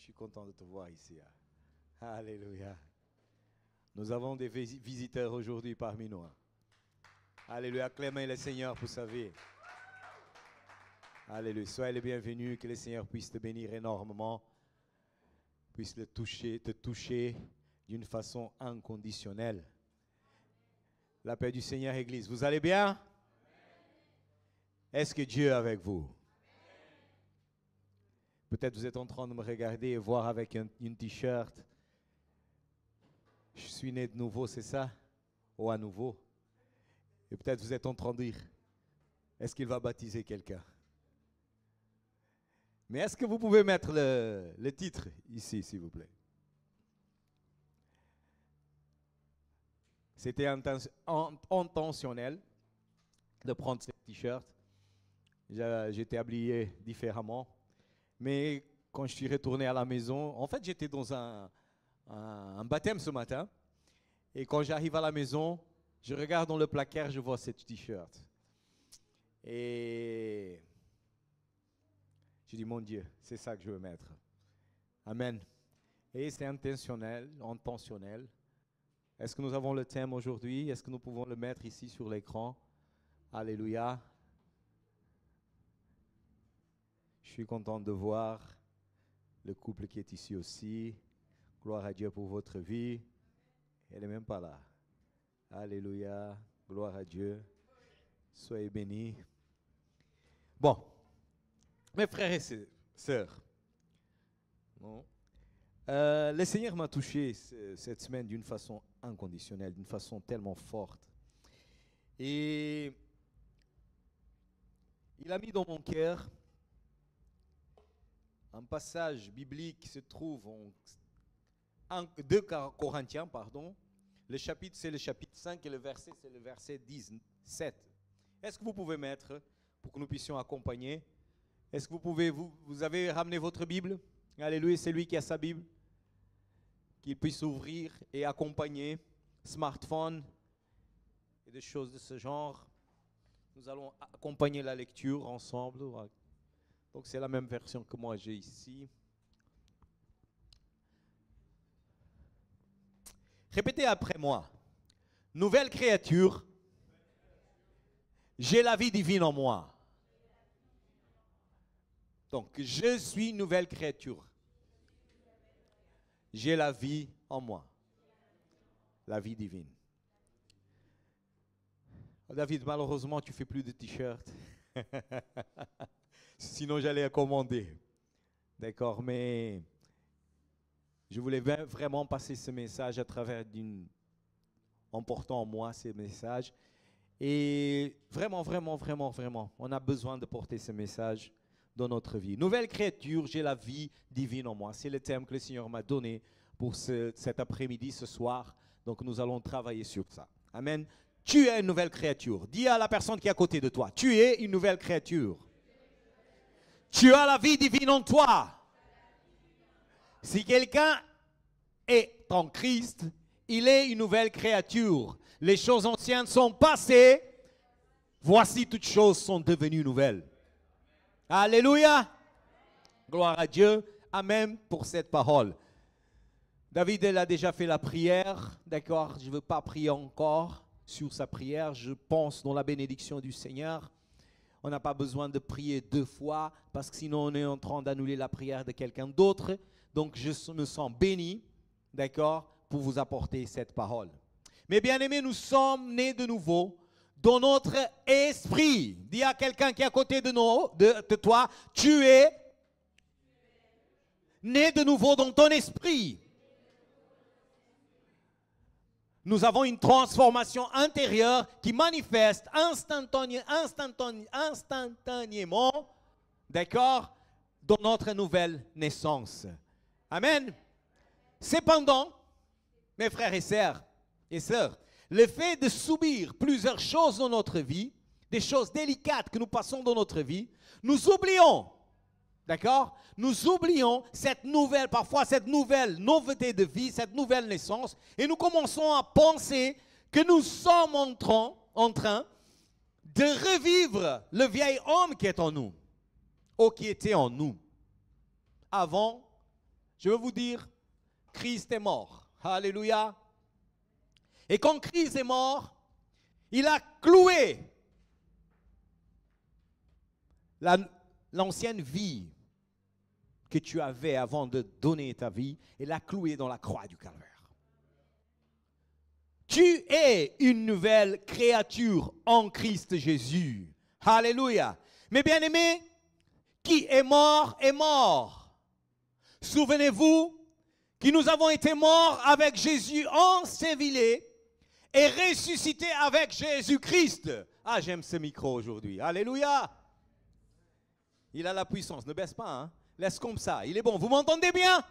suis content de te voir ici. Alléluia. Nous avons des visiteurs aujourd'hui parmi nous. Alléluia. Acclamez le Seigneur pour sa vie. Alléluia. Soyez les bienvenus. Que le Seigneur puisse te bénir énormément. Puisse te toucher d'une façon inconditionnelle. La paix du Seigneur, Église. Vous allez bien? Est-ce que Dieu est avec vous? Peut-être vous êtes en train de me regarder et voir avec une t-shirt. Je suis né de nouveau, c'est ça? Ou à nouveau? Et peut-être vous êtes en train de dire, est-ce qu'il va baptiser quelqu'un? Mais est-ce que vous pouvez mettre le titre ici, s'il vous plaît? C'était intentionnel de prendre ce t-shirt. J'étais habillé différemment. Mais quand je suis retourné à la maison, en fait j'étais dans un baptême ce matin. Et quand j'arrive à la maison, je regarde dans le placard, je vois ce t-shirt. Et je dis, mon Dieu, c'est ça que je veux mettre. Amen. Et c'est intentionnel. Est-ce que nous avons le thème aujourd'hui? Est-ce que nous pouvons le mettre ici sur l'écran? Alléluia. Je suis content de voir le couple qui est ici aussi. Gloire à Dieu pour votre vie. Elle n'est même pas là. Alléluia. Gloire à Dieu. Soyez bénis. Bon. Mes frères et sœurs. Bon. Le Seigneur m'a touché cette semaine d'une façon inconditionnelle, d'une façon tellement forte. Et il a mis dans mon cœur un passage biblique qui se trouve en 2 Corinthiens, Le chapitre, c'est le chapitre 5 et le verset, c'est le verset 17. Est-ce que vous pouvez mettre, pour que nous puissions accompagner? Est-ce que vous avez ramené votre Bible? Alléluia, c'est lui qui a sa Bible. Qu'il puisse ouvrir et accompagner, smartphone et des choses de ce genre. Nous allons accompagner la lecture ensemble. Donc c'est la même version que moi j'ai ici. Répétez après moi. Nouvelle créature, j'ai la vie divine en moi. Donc je suis une nouvelle créature. J'ai la vie en moi. La vie divine. David, malheureusement, tu ne fais plus de t-shirt. Sinon, j'allais commander. D'accord, mais je voulais vraiment passer ce message à travers en portant en moi ces messages. Et vraiment, on a besoin de porter ce message dans notre vie. Nouvelle créature, j'ai la vie divine en moi. C'est le thème que le Seigneur m'a donné pour cet après-midi, ce soir. Donc, nous allons travailler sur ça. Amen. Tu es une nouvelle créature. Dis à la personne qui est à côté de toi, tu es une nouvelle créature. Tu as la vie divine en toi. Si quelqu'un est en Christ, il est une nouvelle créature. Les choses anciennes sont passées. Voici, toutes choses sont devenues nouvelles. Alléluia. Gloire à Dieu. Amen pour cette parole. David, elle a déjà fait la prière. D'accord, je ne veux pas prier encore sur sa prière. Je pense dans la bénédiction du Seigneur. On n'a pas besoin de prier 2 fois parce que sinon on est en train d'annuler la prière de quelqu'un d'autre. Donc je me sens béni, d'accord, pour vous apporter cette parole. Mes bien-aimés, nous sommes nés de nouveau dans notre esprit. Dis à quelqu'un qui est à côté de toi, tu es né de nouveau dans ton esprit. Nous avons une transformation intérieure qui manifeste instantanément, d'accord, dans notre nouvelle naissance. Amen. Cependant, mes frères et sœurs, le fait de subir plusieurs choses dans notre vie, des choses délicates que nous passons dans notre vie, nous oublions, d'accord? Nous oublions parfois cette nouvelle nouveauté de vie, cette nouvelle naissance, et nous commençons à penser que nous sommes en train de revivre le vieil homme qui est en nous, ou qui était en nous, avant Je veux vous dire, Christ est mort. Alléluia. Et quand Christ est mort, il a cloué l'ancienne vie que tu avais avant de donner ta vie, il l'a cloué dans la croix du calvaire. Tu es une nouvelle créature en Christ Jésus. Alléluia. Mes bien-aimés, qui est mort est mort. Souvenez-vous que nous avons été morts avec Jésus ensevelés et ressuscités avec Jésus-Christ. Ah, j'aime ce micro aujourd'hui. Alléluia. Il a la puissance. Ne baisse pas, hein. Laisse comme ça. Il est bon. Vous m'entendez bien?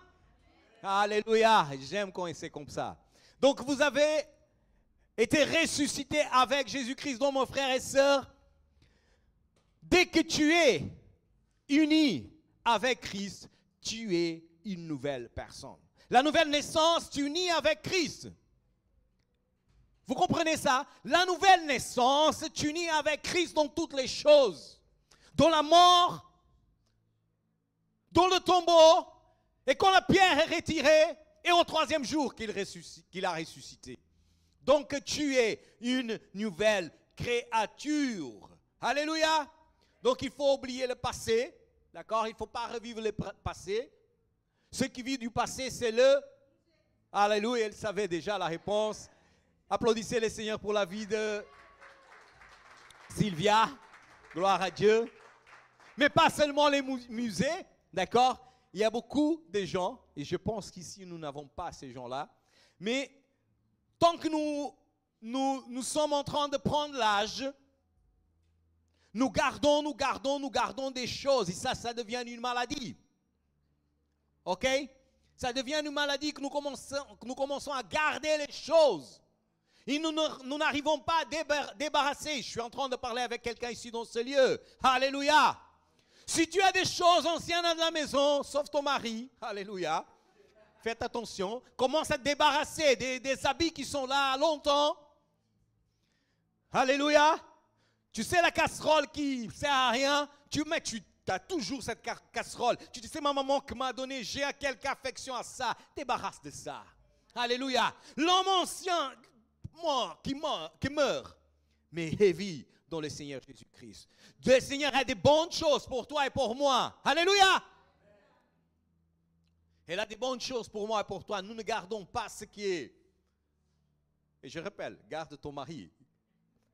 Alléluia. J'aime quand c'est comme ça. Donc, vous avez été ressuscités avec Jésus-Christ. Donc, mon frère et sœur, dès que tu es uni avec Christ, tu es une nouvelle personne. La nouvelle naissance, tu unis avec Christ. Vous comprenez ça? La nouvelle naissance, tu unis avec Christ dans toutes les choses. Dans la mort, dans le tombeau, et quand la pierre est retirée, et au troisième jour qu'il a ressuscité. Donc tu es une nouvelle créature. Alléluia. Donc il faut oublier le passé. D'accord? Il ne faut pas revivre le passé. Ce qui vit du passé, c'est le... Alléluia, elle savait déjà la réponse. Applaudissez le Seigneur pour la vie de Sylvia. Gloire à Dieu. Mais pas seulement les musées, d'accord? Il y a beaucoup de gens, et je pense qu'ici nous n'avons pas ces gens-là, mais tant que nous sommes en train de prendre l'âge, nous gardons des choses, et ça devient une maladie. Ok? Ça devient une maladie que nous commençons à garder les choses. Et nous n'arrivons pas à débarrasser. Je suis en train de parler avec quelqu'un ici dans ce lieu. Alléluia. Si tu as des choses anciennes dans la maison, sauf ton mari, alléluia, faites attention. Commence à te débarrasser des habits qui sont là longtemps. Alléluia. Tu sais la casserole qui ne sert à rien, tu as toujours cette casserole. Tu dis, c'est ma maman qui m'a donné, j'ai quelque affection à ça. Débarrasse de ça. Alléluia. L'homme ancien qui meurt, mais vit dans le Seigneur Jésus-Christ. Le Seigneur a des bonnes choses pour toi et pour moi. Alléluia. Il a des bonnes choses pour moi et pour toi. Nous ne gardons pas ce qui est. Et je rappelle, garde ton mari.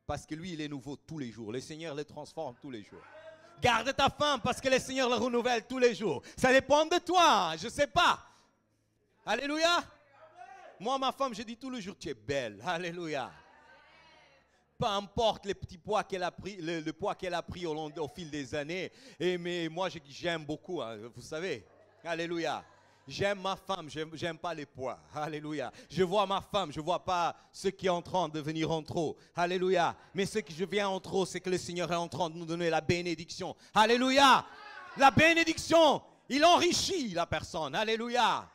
Parce que lui, il est nouveau tous les jours. Le Seigneur le transforme tous les jours. Garde ta femme parce que le Seigneur le renouvelle tous les jours. Ça dépend de toi, je ne sais pas. Alléluia. Moi, ma femme, je dis tous les jours, tu es belle. Alléluia. Peu importe les petits poids qu'elle a pris, le poids qu'elle a pris au fil des années. Mais moi, j'aime beaucoup, hein, vous savez. Alléluia. J'aime ma femme, j'aime pas les poids. Alléluia. Je vois ma femme, je ne vois pas ce qui est en train de venir en trop. Alléluia. Mais ce qui vient en trop, c'est que le Seigneur est en train de nous donner la bénédiction. Alléluia. La bénédiction, il enrichit la personne. Alléluia.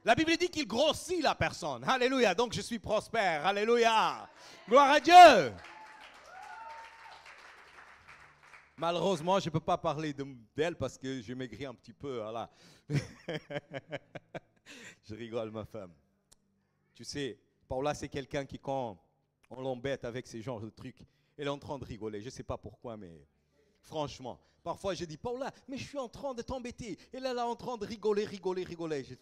La Bible dit qu'il grossit la personne. Alléluia. Donc je suis prospère. Alléluia. Gloire à Dieu. Malheureusement, je ne peux pas parler d'elle parce que je maigris un petit peu. Voilà. Je rigole, ma femme. Tu sais, Paula, c'est quelqu'un qui, quand on l'embête avec ces genres de trucs, elle est en train de rigoler. Je ne sais pas pourquoi, mais franchement, parfois je dis, Paula, mais je suis en train de t'embêter. Elle est là en train de rigoler.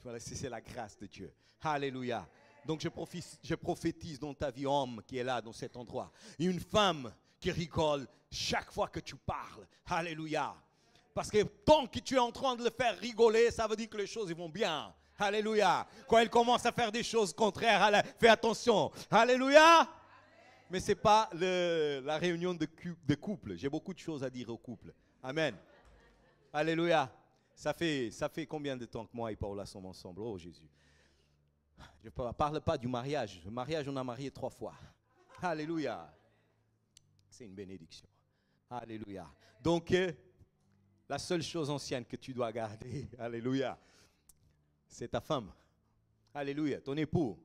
Voilà, c'est la grâce de Dieu. Alléluia. Donc je prophétise dans ta vie, homme qui est là, dans cet endroit. Une femme qui rigole chaque fois que tu parles. Alléluia. Parce que tant que tu es en train de le faire rigoler, ça veut dire que les choses vont bien. Alléluia. Quand elle commence à faire des choses contraires, fais attention. Alléluia. Mais ce n'est pas la réunion de couple. J'ai beaucoup de choses à dire au couple. Amen. Alléluia. Ça fait combien de temps que moi et Paula sommes ensemble? Oh Jésus. Je ne parle pas du mariage. Le mariage, on a marié 3 fois. Alléluia. C'est une bénédiction. Alléluia. Donc, la seule chose ancienne que tu dois garder, alléluia, c'est ta femme. Alléluia, ton époux.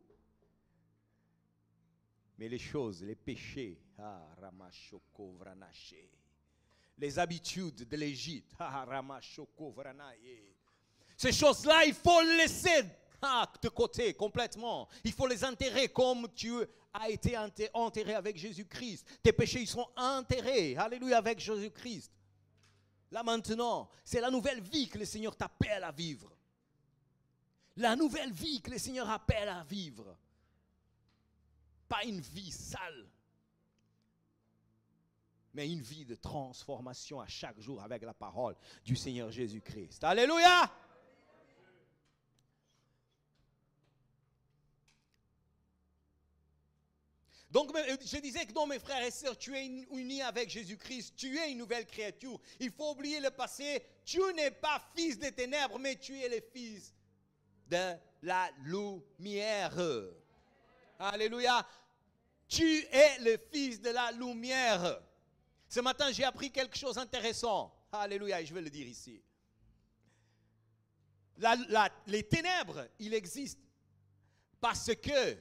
Mais les choses, les péchés, les habitudes de l'Égypte, Ces choses-là, il faut les laisser de côté complètement. Il faut les enterrer comme tu as été enterré avec Jésus-Christ. Tes péchés, ils seront enterrés. Alléluia, avec Jésus-Christ. Là maintenant, c'est la nouvelle vie que le Seigneur t'appelle à vivre. La nouvelle vie que le Seigneur appelle à vivre. Pas une vie sale, mais une vie de transformation à chaque jour avec la parole du Seigneur Jésus-Christ. Alléluia! Donc, je disais que non, mes frères et sœurs, tu es unis avec Jésus-Christ, tu es une nouvelle créature. Il faut oublier le passé. Tu n'es pas fils des ténèbres, mais tu es le fils de la lumière. Alléluia. Tu es le fils de la lumière. Ce matin, j'ai appris quelque chose d'intéressant. Alléluia, je vais le dire ici. Les ténèbres, il existe parce que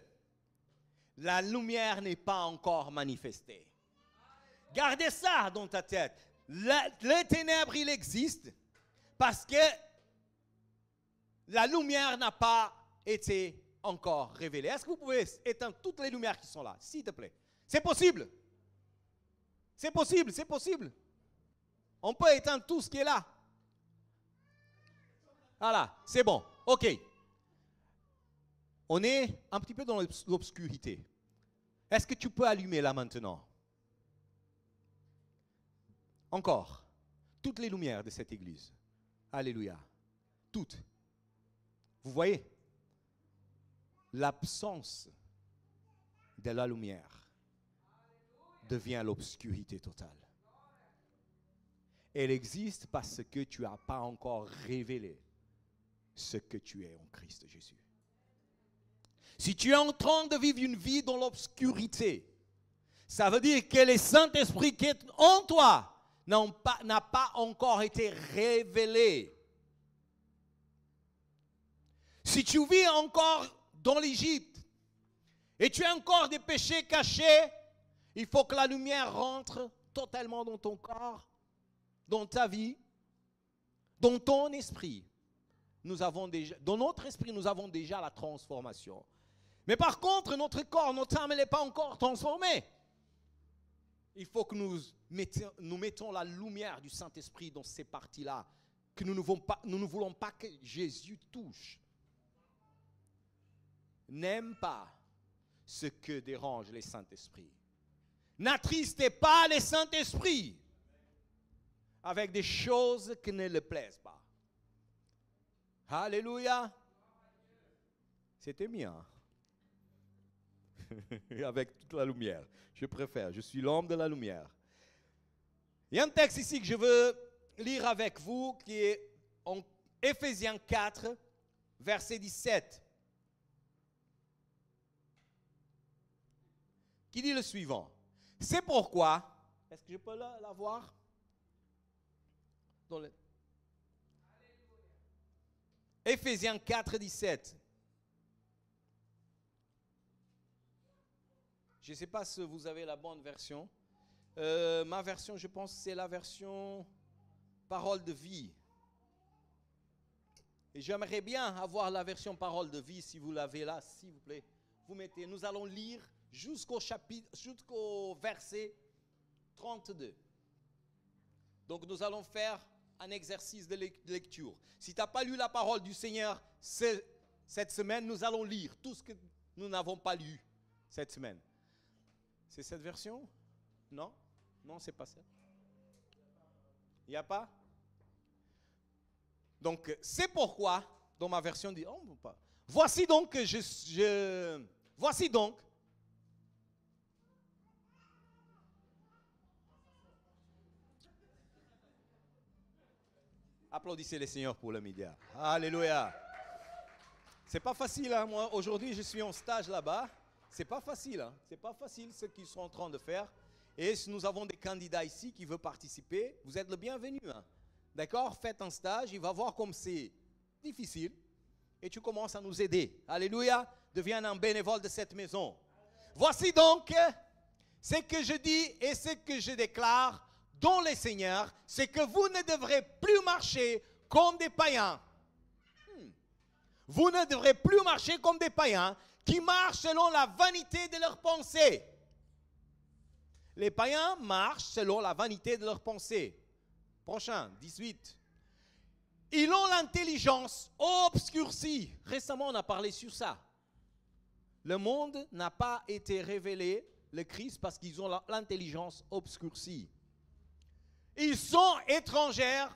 la lumière n'est pas encore manifestée. Gardez ça dans ta tête. Les ténèbres, il existe parce que la lumière n'a pas été encore révélée. Est-ce que vous pouvez éteindre toutes les lumières qui sont là, s'il te plaît? C'est possible. C'est possible, c'est possible. On peut éteindre tout ce qui est là. Voilà, c'est bon. OK. On est un petit peu dans l'obscurité. Est-ce que tu peux allumer là maintenant? Encore. Toutes les lumières de cette église. Alléluia. Toutes. Vous voyez? L'absence de la lumière devient l'obscurité totale. Elle existe parce que tu n'as pas encore révélé ce que tu es en Christ Jésus. Si tu es en train de vivre une vie dans l'obscurité, ça veut dire que le Saint-Esprit qui est en toi n'a pas encore été révélé. Si tu vis encore dans l'Égypte et tu as encore des péchés cachés, il faut que la lumière rentre totalement dans ton corps, dans ta vie, dans ton esprit. Dans notre esprit, nous avons déjà la transformation. Mais par contre, notre corps, notre âme, elle n'est pas encore transformée. Il faut que nous mettons la lumière du Saint-Esprit dans ces parties-là, que nous ne voulons pas que Jésus touche. N'aime pas ce que dérange les Saint-Esprits. N'attristez pas les Saint-Esprits avec des choses qui ne le plaisent pas. Alléluia. C'était bien. Avec toute la lumière. Je préfère. Je suis l'homme de la lumière. Il y a un texte ici que je veux lire avec vous qui est en Éphésiens 4, verset 17. Qui dit le suivant. C'est pourquoi, est-ce que je peux la voir? Éphésiens 4, 17. Je ne sais pas si vous avez la bonne version. Ma version, je pense, c'est la version parole de vie. Et j'aimerais bien avoir la version parole de vie, si vous l'avez là, s'il vous plaît. Vous mettez, nous allons lire jusqu'au verset 32. Donc nous allons faire un exercice de lecture. Si tu n'as pas lu la parole du Seigneur cette semaine, nous allons lire tout ce que nous n'avons pas lu cette semaine. C'est cette version? Non? Non, c'est pas ça. Il n'y a pas? Donc, c'est pourquoi, dans ma version, dit, oh, pas. Voici donc voici donc. Applaudissez les Seigneurs pour le média. Alléluia. C'est pas facile, hein? Moi, aujourd'hui, je suis en stage là-bas. C'est pas facile, hein? C'est pas facile ce qu'ils sont en train de faire. Et si nous avons des candidats ici qui veulent participer, vous êtes le bienvenu, hein? D'accord? Faites un stage, il va voir comme c'est difficile. Et tu commences à nous aider. Alléluia. Deviens un bénévole de cette maison. Voici donc ce que je dis et ce que je déclare dans le Seigneur, c'est que vous ne devrez plus marcher comme des païens. Vous ne devrez plus marcher comme des païens qui marchent selon la vanité de leurs pensées. Les païens marchent selon la vanité de leurs pensées. Prochain, 18. Ils ont l'intelligence obscurcie. Récemment, on a parlé sur ça. Le monde n'a pas été révélé, le Christ, parce qu'ils ont l'intelligence obscurcie. Ils sont étrangers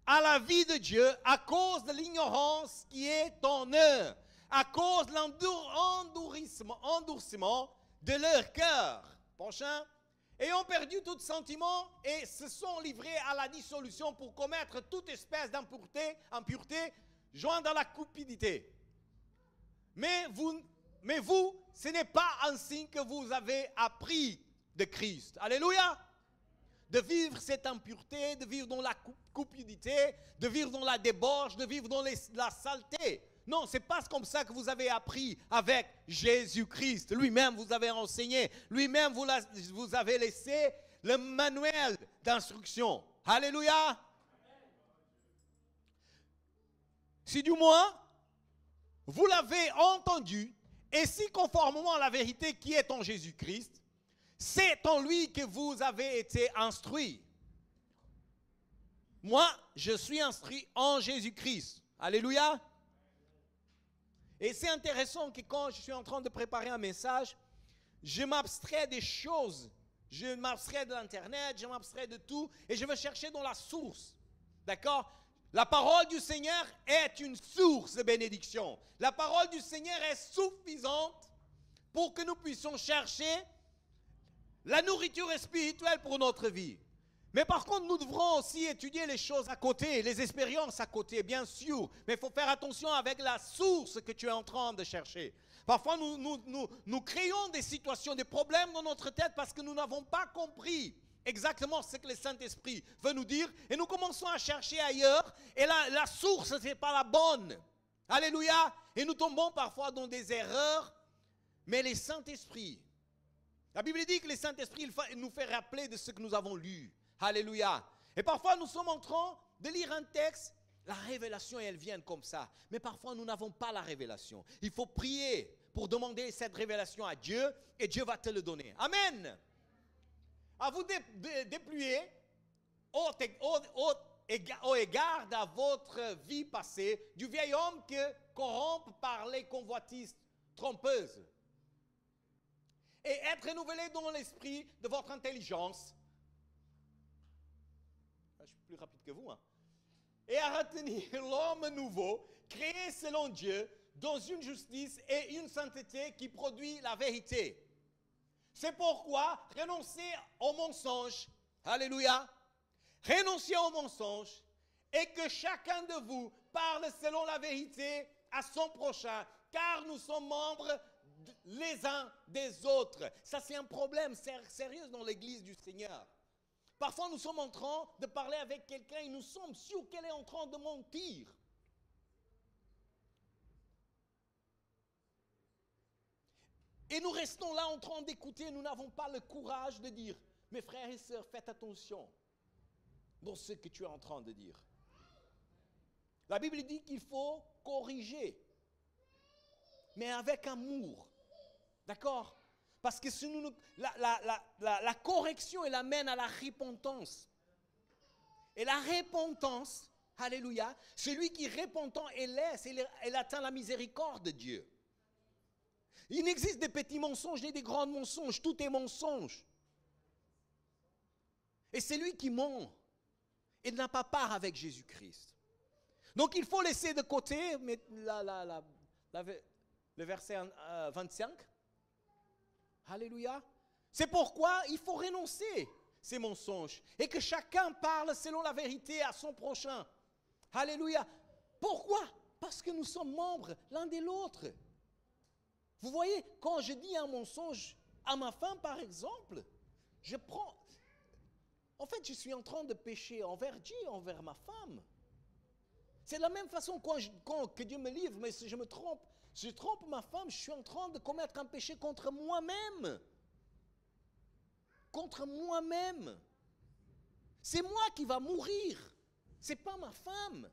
à la vie de Dieu à cause de l'ignorance qui est en eux, à cause de l'endurcissement de leur cœur. Prochain. Ayant perdu tout sentiment et se sont livrés à la dissolution pour commettre toute espèce d'impureté, joint dans la cupidité. Mais vous, ce n'est pas ainsi que vous avez appris de Christ. Alléluia! De vivre cette impureté, de vivre dans la cupidité, de vivre dans la débauche, de vivre dans la saleté. Non, ce n'est pas comme ça que vous avez appris avec Jésus-Christ. Lui-même vous avez enseigné. Lui-même vous avez laissé le manuel d'instruction. Alléluia. Si du moins, vous l'avez entendu, et si conformément à la vérité qui est en Jésus-Christ, c'est en lui que vous avez été instruits. Moi, je suis instruit en Jésus-Christ. Alléluia. Et c'est intéressant que quand je suis en train de préparer un message, je m'abstrais des choses. Je m'abstrais de l'Internet, je m'abstrais de tout, et je vais chercher dans la source. D'accord? La parole du Seigneur est une source de bénédiction. La parole du Seigneur est suffisante pour que nous puissions chercher la nourriture spirituelle pour notre vie. Mais par contre, nous devrons aussi étudier les choses à côté, les expériences à côté, bien sûr. Mais il faut faire attention avec la source que tu es en train de chercher. Parfois, nous créons des situations, des problèmes dans notre tête parce que nous n'avons pas compris exactement ce que le Saint-Esprit veut nous dire. Et nous commençons à chercher ailleurs. Et la source, ce n'est pas la bonne. Alléluia. Et nous tombons parfois dans des erreurs. Mais les Saint-Esprit, la Bible dit que le Saint-Esprit nous fait rappeler de ce que nous avons lu. Alléluia. Et parfois, nous sommes en train de lire un texte, la révélation, elle vient comme ça. Mais parfois, nous n'avons pas la révélation. Il faut prier pour demander cette révélation à Dieu et Dieu va te le donner. Amen. À vous dépluyer au égard de votre vie passée, du vieil homme que corrompt par les convoitises trompeuses. Et être renouvelé dans l'esprit de votre intelligence. Je suis plus rapide que vous. Et à retenir l'homme nouveau, créé selon Dieu, dans une justice et une sainteté qui produit la vérité. C'est pourquoi renoncez au mensonge. Alléluia. Renoncez au mensonge et que chacun de vous parle selon la vérité à son prochain, car nous sommes membres les uns des autres. Ça, c'est un problème sérieux dans l'église du Seigneur. Parfois, nous sommes en train de parler avec quelqu'un et nous sommes sûrs qu'elle est en train de mentir. Et nous restons là en train d'écouter, nous n'avons pas le courage de dire, mes frères et sœurs, faites attention dans ce que tu es en train de dire. La Bible dit qu'il faut corriger, mais avec amour. D'accord? Parce que si la correction, elle amène à la repentance. Et la repentance, alléluia, celui qui est repentant et laisse, elle atteint la miséricorde de Dieu. Il n'existe des petits mensonges ni des grands mensonges, tout est mensonge. Et c'est lui qui ment. Il n'a pas part avec Jésus-Christ. Donc il faut laisser de côté le verset 25. Alléluia. C'est pourquoi il faut renoncer ces mensonges et que chacun parle selon la vérité à son prochain. Alléluia. Pourquoi? Parce que nous sommes membres l'un de l'autre. Vous voyez, quand je dis un mensonge à ma femme, par exemple, je prends... En fait, je suis en train de pécher envers Dieu, envers ma femme. C'est de la même façon que Dieu me livre, mais si je me trompe, je trompe ma femme, je suis en train de commettre un péché contre moi-même. Contre moi-même. C'est moi qui va mourir. Ce n'est pas ma femme.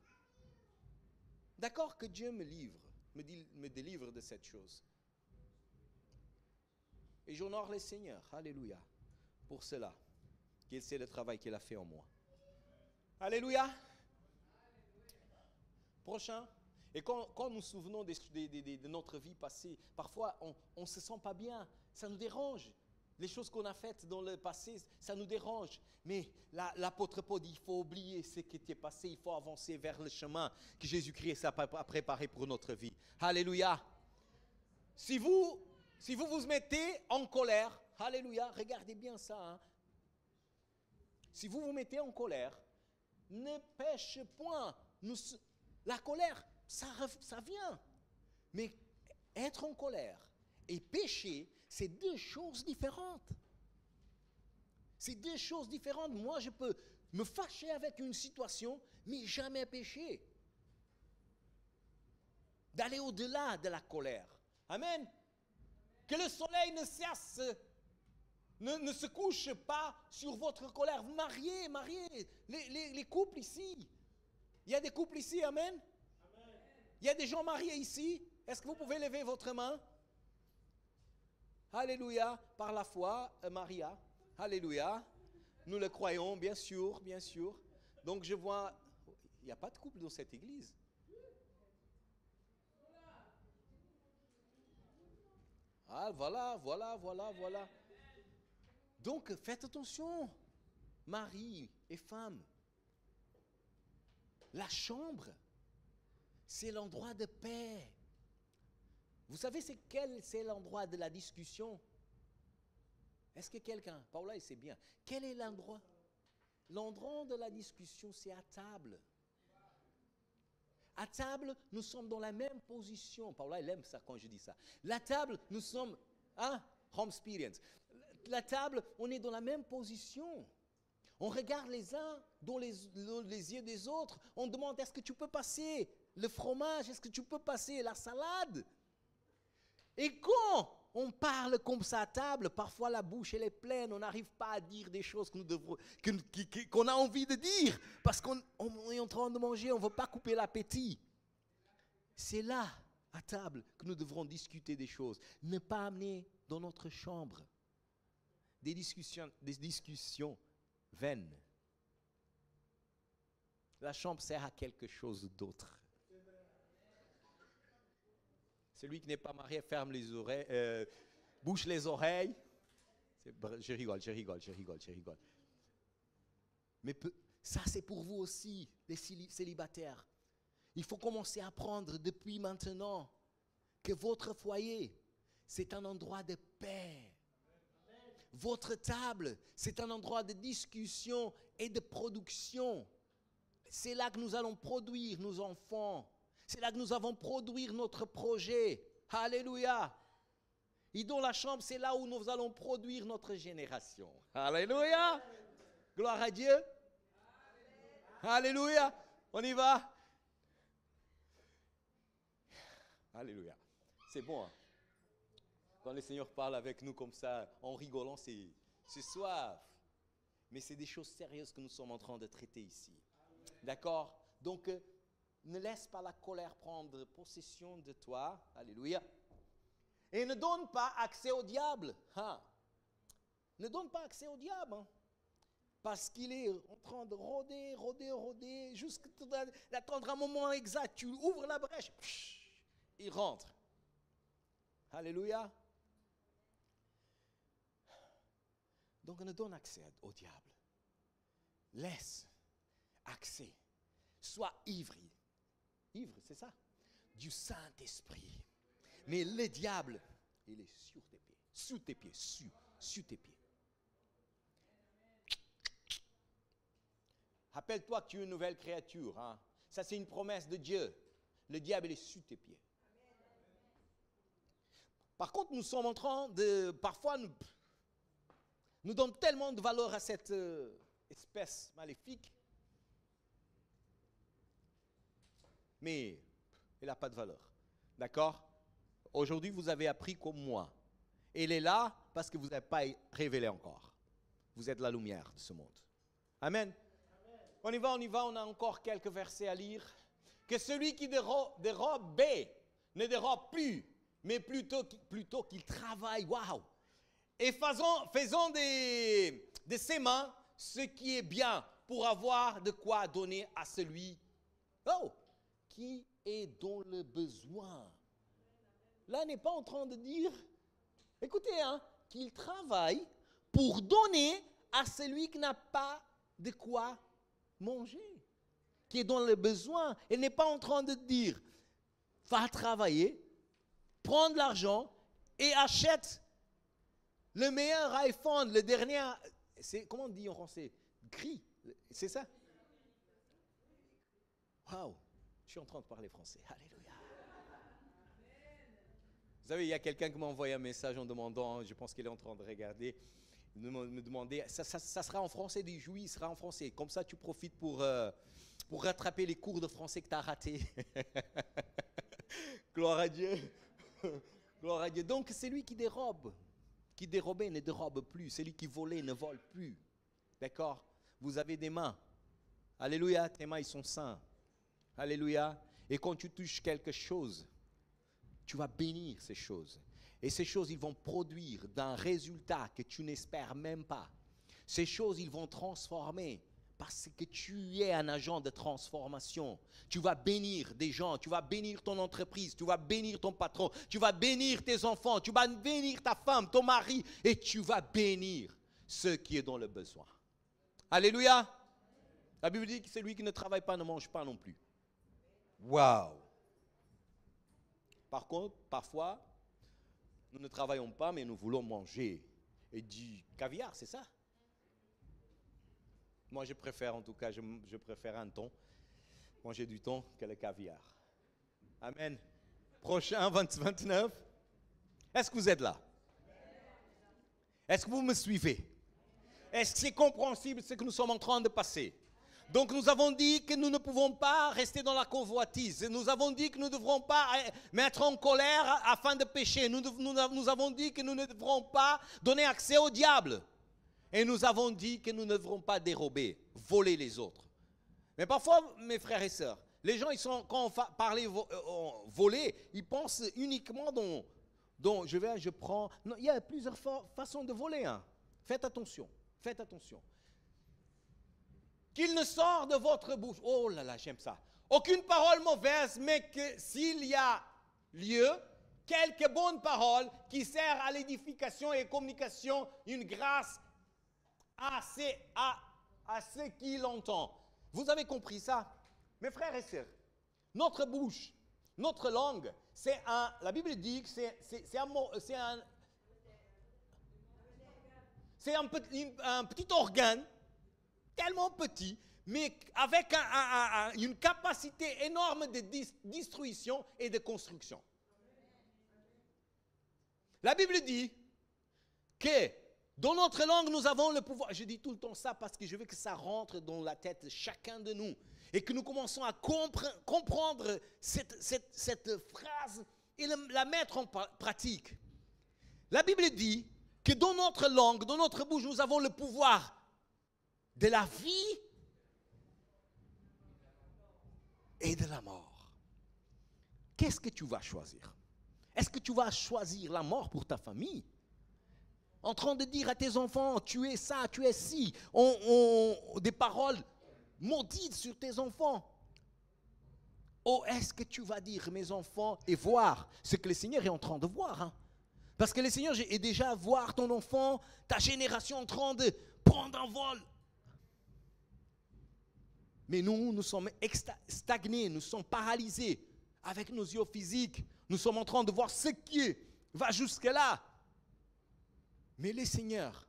D'accord, que Dieu me livre. me délivre de cette chose. Et j'honore le Seigneur, alléluia, pour cela, qu'il sait le travail qu'il a fait en moi. Alléluia. Prochain. Et quand nous nous souvenons de notre vie passée, parfois on ne se sent pas bien, ça nous dérange. Les choses qu'on a faites dans le passé, ça nous dérange. Mais l'apôtre Paul dit, il faut oublier ce qui était passé, il faut avancer vers le chemin que Jésus-Christ a préparé pour notre vie. Alléluia. Si vous vous mettez en colère, alléluia, regardez bien ça. Hein. Si vous vous mettez en colère, ne pêchez point. La colère, ça vient. Mais être en colère et pécher, c'est deux choses différentes. C'est deux choses différentes. Moi, je peux me fâcher avec une situation, mais jamais pécher. D'aller au-delà de la colère. Amen. Que le soleil ne cesse, ne se couche pas sur votre colère. Mariez. Les couples ici. Il y a des couples ici, amen. Amen. Il y a des gens mariés ici. Est-ce que vous pouvez lever votre main? Alléluia, par la foi, Maria. Alléluia. Nous le croyons, bien sûr, bien sûr. Donc je vois, il n'y a pas de couple dans cette église. Ah, voilà. Donc faites attention, mari et femme. La chambre, c'est l'endroit de paix. Vous savez c'est l'endroit de la discussion? Est-ce que quelqu'un, Paula, il sait bien, quel est l'endroit? L'endroit de la discussion, c'est à table. À table, nous sommes dans la même position. Paula, elle aime ça quand je dis ça. La table, nous sommes, home experience. La table, on est dans la même position. On regarde les uns dans les yeux des autres. On demande, est-ce que tu peux passer le fromage? Est-ce que tu peux passer la salade? Et quand on parle comme ça à table, parfois la bouche elle est pleine, on n'arrive pas à dire des choses qu'on a envie de dire, parce qu'on est en train de manger, on ne veut pas couper l'appétit. C'est là, à table, que nous devrons discuter des choses. Ne pas amener dans notre chambre des discussions vaines. La chambre sert à quelque chose d'autre. Celui qui n'est pas marié ferme les oreilles, bouche les oreilles. Je rigole. Mais ça, c'est pour vous aussi, les célibataires. Il faut commencer à apprendre depuis maintenant que votre foyer, c'est un endroit de paix. Votre table, c'est un endroit de discussion et de production. C'est là que nous allons produire nos enfants. C'est là que nous allons produire notre projet. Alléluia. Et dans la chambre, c'est là où nous allons produire notre génération. Alléluia. Gloire à Dieu. Alléluia. On y va. Alléluia. C'est bon. Hein? Quand le Seigneur parle avec nous comme ça, en rigolant, c'est soif. Mais c'est des choses sérieuses que nous sommes en train de traiter ici. D'accord? Donc, ne laisse pas la colère prendre possession de toi. Alléluia. Et ne donne pas accès au diable. Ne donne pas accès au diable. Hein. Parce qu'il est en train de rôder, jusqu'à attendre un moment exact. Tu ouvres la brèche, il rentre. Alléluia. Donc ne donne accès au diable. Laisse accès. Sois ivre, c'est ça, du Saint-Esprit. Mais le diable, il est sur tes pieds, sous tes pieds, sur tes pieds. Rappelle-toi que tu es une nouvelle créature. Hein? Ça, c'est une promesse de Dieu. Le diable, il est sous tes pieds. Par contre, nous sommes en train de... Parfois, nous donnons tellement de valeur à cette espèce maléfique. Mais elle n'a pas de valeur. D'accord? Aujourd'hui, vous avez appris comme moi. Elle est là parce que vous n'avez pas révélé encore. Vous êtes la lumière de ce monde. Amen. On y va, on a encore quelques versets à lire. Que celui qui dérobe ne dérobe plus, mais plutôt qu'il travaille. Waouh! Et faisons de ses mains ce qui est bien pour avoir de quoi donner à celui qui est dans le besoin. Là, n'est pas en train de dire, écoutez, qu'il travaille pour donner à celui qui n'a pas de quoi manger, qui est dans le besoin. Elle n'est pas en train de dire, va travailler, prends de l'argent et achète le meilleur iPhone, le dernier, comment on dit en français? Cri, c'est ça? Waouh, je suis en train de parler français. Alléluia. Vous savez, il y a quelqu'un qui m'a envoyé un message en demandant, je pense qu'il est en train de regarder, me demander, ça sera en français, des jouis, il sera en français. Comme ça, tu profites pour rattraper les cours de français que tu as ratés. Gloire à Dieu. Gloire à Dieu. Donc, c'est lui qui dérobe. Qui dérobait ne dérobe plus. Celui qui volait ne vole plus. D'accord? Vous avez des mains. Alléluia. Tes mains, ils sont saints. Alléluia. Et quand tu touches quelque chose, tu vas bénir ces choses. Et ces choses, ils vont produire d'un résultat que tu n'espères même pas. Ces choses, ils vont transformer parce que tu es un agent de transformation. Tu vas bénir des gens, tu vas bénir ton entreprise, tu vas bénir ton patron, tu vas bénir tes enfants, tu vas bénir ta femme, ton mari, et tu vas bénir ceux qui sont dans le besoin. Alléluia. La Bible dit que celui qui ne travaille pas ne mange pas non plus. Waouh. Par contre, parfois, nous ne travaillons pas, mais nous voulons manger. Et du caviar, c'est ça? Moi, je préfère, en tout cas, je préfère un thon, manger du thon que le caviar. Amen. Prochain, 29. Est-ce que vous êtes là? Est-ce que vous me suivez? Est-ce que c'est compréhensible ce que nous sommes en train de passer? Donc nous avons dit que nous ne pouvons pas rester dans la convoitise. Nous avons dit que nous ne devrons pas mettre en colère afin de pécher. Nous avons dit que nous ne devrons pas donner accès au diable. Et nous avons dit que nous ne devrons pas dérober, voler les autres. Mais parfois, mes frères et sœurs, les gens, quand on parle voler, ils pensent uniquement dans je prends. Non, il y a plusieurs façons de voler. Faites attention, faites attention. Qu'il ne sort de votre bouche. Oh là là, j'aime ça. Aucune parole mauvaise, mais que s'il y a lieu, quelques bonnes paroles qui servent à l'édification et communication, une grâce à ceux qui l'entendent. Vous avez compris ça? Mes frères et sœurs, notre bouche, notre langue, la Bible dit que c'est un petit organe, tellement petit, mais avec une capacité énorme de destruction et de construction. La Bible dit que dans notre langue, nous avons le pouvoir. Je dis tout le temps ça parce que je veux que ça rentre dans la tête de chacun de nous et que nous commençons à comprendre cette phrase et la mettre en pratique. La Bible dit que dans notre langue, dans notre bouche, nous avons le pouvoir de la vie et de la mort. Qu'est-ce que tu vas choisir? Est-ce que tu vas choisir la mort pour ta famille? En train de dire à tes enfants, tu es ça, tu es ci, des paroles maudites sur tes enfants. Ou est-ce que tu vas dire, mes enfants, et voir ce que le Seigneur est en train de voir? Parce que le Seigneur est déjà à voir ton enfant, ta génération en train de prendre un vol. Mais nous sommes stagnés, nous sommes paralysés avec nos yeux physiques. Nous sommes en train de voir ce qui va jusque-là. Mais le Seigneur,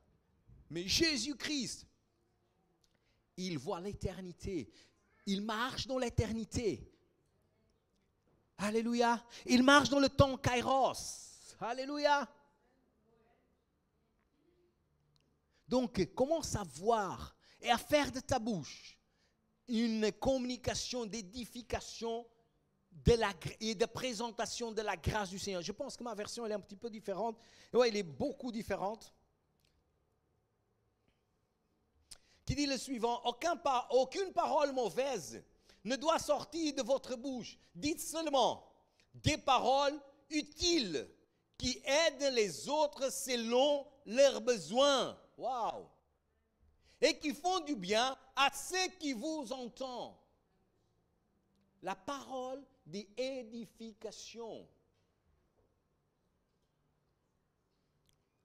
mais Jésus-Christ, il voit l'éternité. Il marche dans l'éternité. Alléluia. Il marche dans le temps Kairos. Alléluia. Donc, commence à voir et à faire de ta bouche une communication d'édification et de présentation de la grâce du Seigneur. Je pense que ma version elle est un petit peu différente. Oui, elle est beaucoup différente. Qui dit le suivant, aucune parole mauvaise ne doit sortir de votre bouche. Dites seulement des paroles utiles qui aident les autres selon leurs besoins. Waouh! Et qui font du bien à ceux qui vous entendent. La parole d'édification.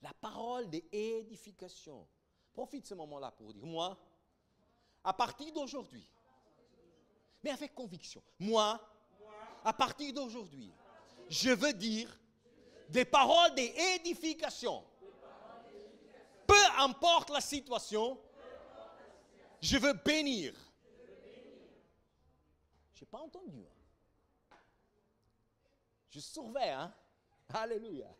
La parole d'édification. Profite de ce moment-là pour dire, moi, à partir d'aujourd'hui, mais avec conviction, moi, à partir d'aujourd'hui, je veux dire des paroles d'édification. Peu importe la situation, je veux bénir. Je n'ai pas entendu. Je surveille, hein? Alléluia.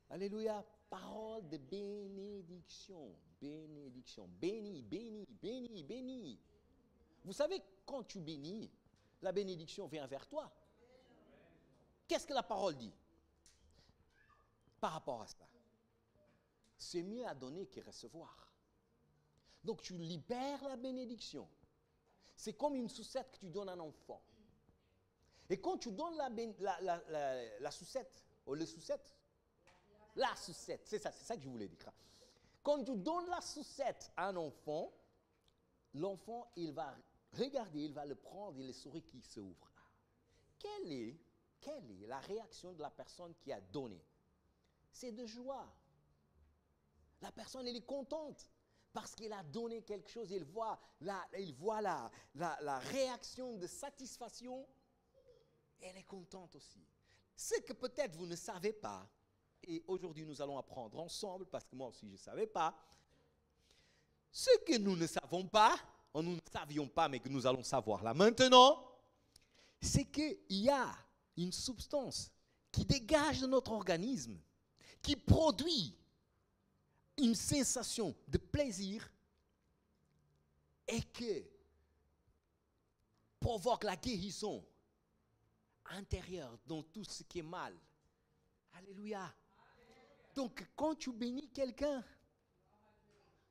Alléluia. Parole de bénédiction. Bénédiction. Béni, béni, béni, béni. Vous savez, quand tu bénis, la bénédiction vient vers toi. Qu'est-ce que la parole dit par rapport à ça? C'est mieux à donner qu'à recevoir. Donc tu libères la bénédiction. C'est comme une sucette que tu donnes à un enfant. Et quand tu donnes la sucette, ou le sucette, la sucette, c'est ça que je voulais dire. Quand tu donnes la sucette à un enfant, l'enfant, il va regarder, il va le prendre et le souris qui s'ouvre. Quelle est la réaction de la personne qui a donné? C'est de joie. La personne, elle est contente parce qu'elle a donné quelque chose. Elle voit la réaction de satisfaction. Elle est contente aussi. Ce que peut-être vous ne savez pas, et aujourd'hui nous allons apprendre ensemble, parce que moi aussi je ne savais pas, ce que nous ne savons pas, ou nous ne savions pas, mais que nous allons savoir là maintenant, c'est qu'il y a une substance qui dégage de notre organisme, qui produit une sensation de plaisir et qui provoque la guérison intérieure dans tout ce qui est mal. Alléluia. Donc, quand tu bénis quelqu'un,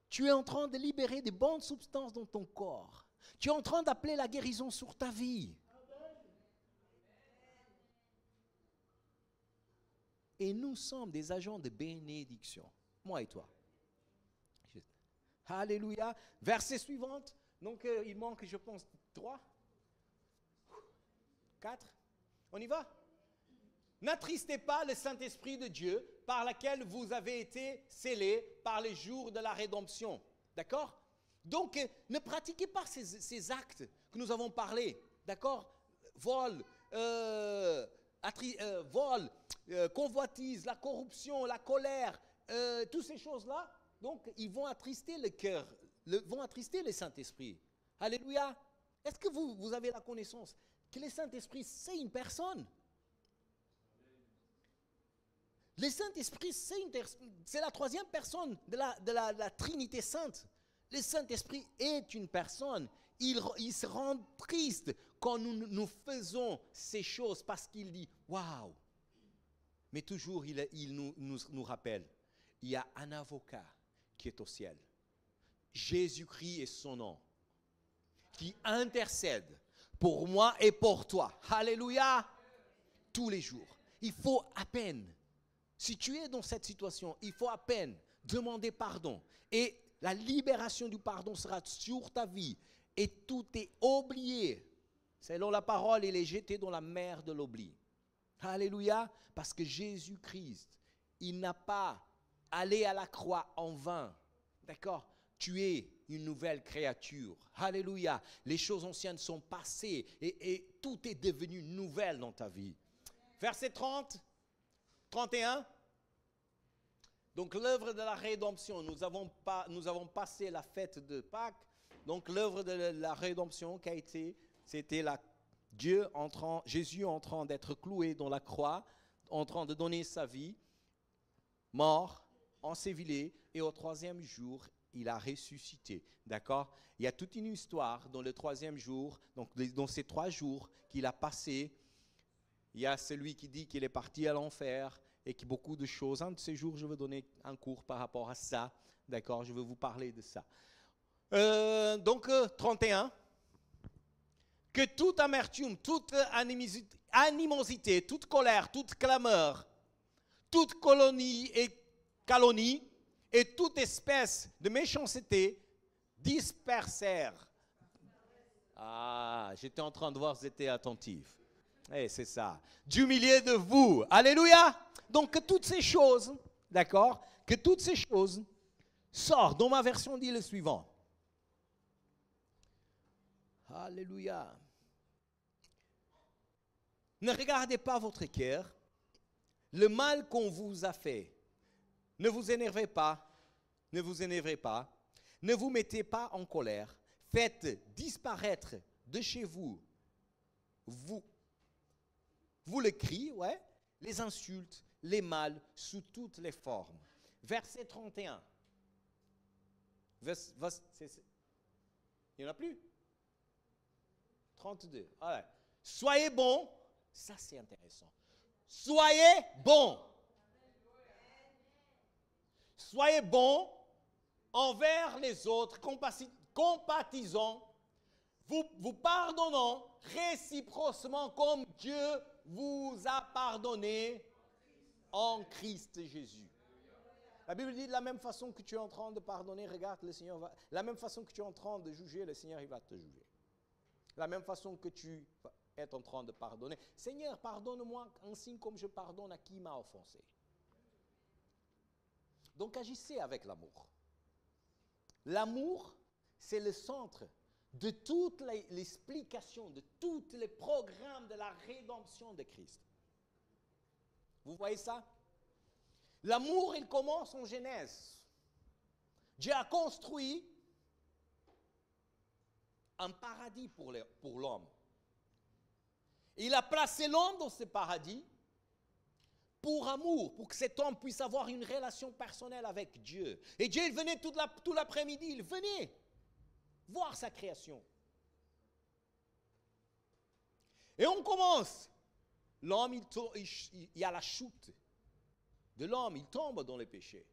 tu es en train de libérer des bonnes substances dans ton corps. Tu es en train d'appeler la guérison sur ta vie. Et nous sommes des agents de bénédiction. Moi et toi. Alléluia. Verset suivant. Donc, il manque, je pense, 3, 4. On y va? N'attristez pas le Saint-Esprit de Dieu par lequel vous avez été scellés par les jours de la rédemption. D'accord? Donc, ne pratiquez pas ces actes que nous avons parlé. D'accord? Vol, convoitise, la corruption, la colère, toutes ces choses-là. Donc, ils vont attrister le cœur, vont attrister le Saint-Esprit. Alléluia. Est-ce que vous avez la connaissance que le Saint-Esprit, c'est une personne? Le Saint-Esprit, c'est la troisième personne de la Trinité Sainte. Le Saint-Esprit est une personne. Il se rend triste quand nous faisons ces choses parce qu'il dit « Waouh !» Mais toujours, il nous rappelle, il y a un avocat qui est au ciel. Jésus-Christ est son nom, qui intercède pour moi et pour toi. Alléluia! Tous les jours. Il faut à peine, si tu es dans cette situation, il faut à peine demander pardon. Et la libération du pardon sera sur ta vie. Et tout est oublié. Selon la parole, il est jeté dans la mer de l'oubli. Alléluia. Parce que Jésus-Christ, il n'a pas allé à la croix en vain. D'accord? Tu es une nouvelle créature. Alléluia. Les choses anciennes sont passées et tout est devenu nouvelle dans ta vie. Verset 30, 31. Donc l'œuvre de la rédemption, nous avons passé la fête de Pâques. Donc l'œuvre de la rédemption qui a été, c'était Jésus en train d'être cloué dans la croix, en train de donner sa vie, mort, enseveli, et au troisième jour, il a ressuscité. D'accord? Il y a toute une histoire dans le troisième jour, donc dans ces 3 jours qu'il a passé. Il y a celui qui dit qu'il est parti à l'enfer et que beaucoup de choses. Un de ces jours, je vais donner un cours par rapport à ça. D'accord? Je vais vous parler de ça. Donc, 31. que toute amertume, toute animosité, toute colère, toute clameur, toute calomnie et toute espèce de méchanceté dispersèrent. Ah, j'étais en train de voir si j'étais attentif. Eh, c'est ça. Du milieu de vous. Alléluia. Donc que toutes ces choses, d'accord, que toutes ces choses sortent. Dans ma version, dit le suivant. Alléluia. Ne regardez pas votre cœur, le mal qu'on vous a fait. Ne vous énervez pas, ne vous énervez pas, ne vous mettez pas en colère. Faites disparaître de chez vous le cri, ouais, les insultes, les mal sous toutes les formes. Verset 31. Il n'y en a plus? 32. Ouais. Soyez bons. Ça, c'est intéressant. Soyez bons. Soyez bons envers les autres, compatisons, vous pardonnons réciproquement comme Dieu vous a pardonné en Christ Jésus. La Bible dit de la même façon que tu es en train de pardonner, regarde, le Seigneur va... La même façon que tu es en train de juger, le Seigneur, il va te juger. La même façon que tu es en train de pardonner. Seigneur, pardonne-moi ainsi comme je pardonne à qui m'a offensé. Donc agissez avec l'amour. L'amour, c'est le centre de toute l'explication, de tous les programmes de la rédemption de Christ. Vous voyez ça? L'amour, il commence en Genèse. Dieu a construit un paradis pour l'homme. Il a placé l'homme dans ce paradis pour amour, pour que cet homme puisse avoir une relation personnelle avec Dieu. Et Dieu, il venait tout l'après-midi, il venait voir sa création. Et on commence. L'homme, il y a la chute de l'homme, il tombe dans le péché.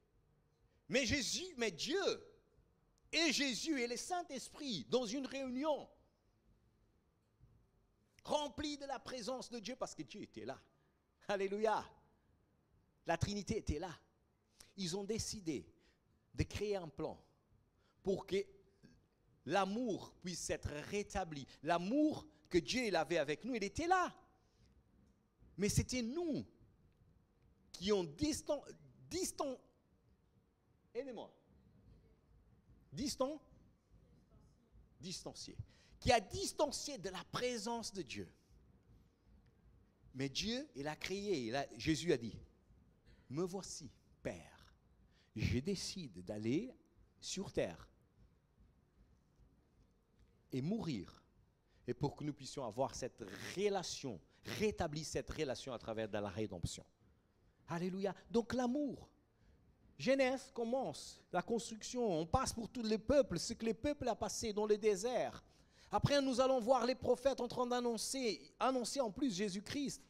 Mais Dieu et Jésus et le Saint-Esprit dans une réunion remplie de la présence de Dieu, parce que Dieu était là. Alléluia. La Trinité était là. Ils ont décidé de créer un plan pour que l'amour puisse être rétabli. L'amour que Dieu il avait avec nous, il était là. Mais c'était nous qui ont distancié, qui a distancié de la présence de Dieu. Mais Dieu, il a créé, Jésus a dit, me voici, Père, je décide d'aller sur terre et mourir, et pour que nous puissions avoir cette relation, rétablir cette relation à travers de la rédemption. Alléluia. Donc l'amour. Genèse commence, la construction, on passe pour tous les peuples, ce que les peuples ont passé dans le désert. Après, nous allons voir les prophètes en train annoncer en plus Jésus-Christ.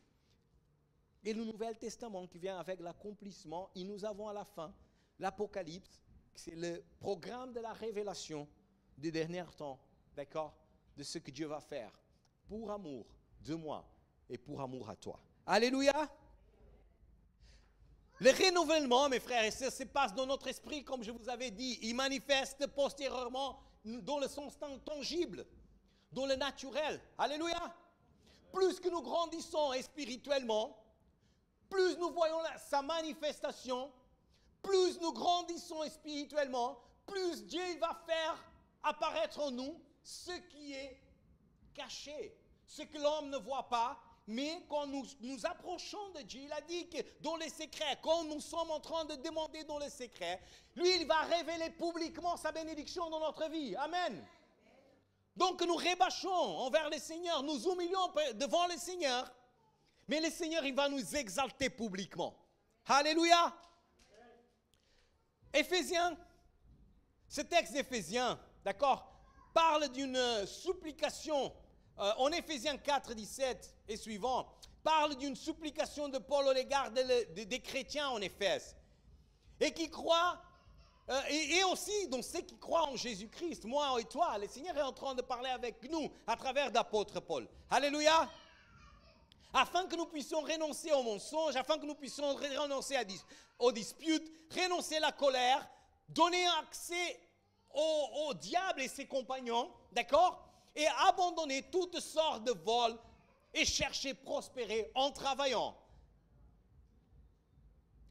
Et le Nouveau Testament qui vient avec l'accomplissement. Et nous avons à la fin l'Apocalypse, c'est le programme de la révélation des derniers temps, d'accord, de ce que Dieu va faire pour amour de moi et pour amour à toi. Alléluia. Le renouvellement, mes frères et sœurs, se passe dans notre esprit, comme je vous avais dit. Il manifeste postérieurement dans le sens tangible, dans le naturel. Alléluia. Plus que nous grandissons spirituellement, plus nous voyons sa manifestation, plus nous grandissons spirituellement, plus Dieu va faire apparaître en nous ce qui est caché, ce que l'homme ne voit pas. Mais quand nous nous approchons de Dieu, il a dit que dans les secrets, quand nous sommes en train de demander dans les secrets, lui, il va révéler publiquement sa bénédiction dans notre vie. Amen. Donc nous rebâchons envers le Seigneur, nous humilions devant le Seigneur, mais le Seigneur, il va nous exalter publiquement. Alléluia. Éphésiens, ce texte d'Éphésiens, d'accord, parle d'une supplication. En Éphésiens 4, 17 et suivant, parle d'une supplication de Paul à l'égard des chrétiens en Éphèse. Et qui croient Et aussi, donc ceux qui croient en Jésus-Christ, moi et toi, le Seigneur est en train de parler avec nous à travers l'apôtre Paul. Alléluia. Afin que nous puissions renoncer au mensonge, afin que nous puissions renoncer aux disputes, renoncer à la colère, donner accès au diable et ses compagnons, d'accord? Et abandonner toutes sortes de vols et chercher à prospérer en travaillant.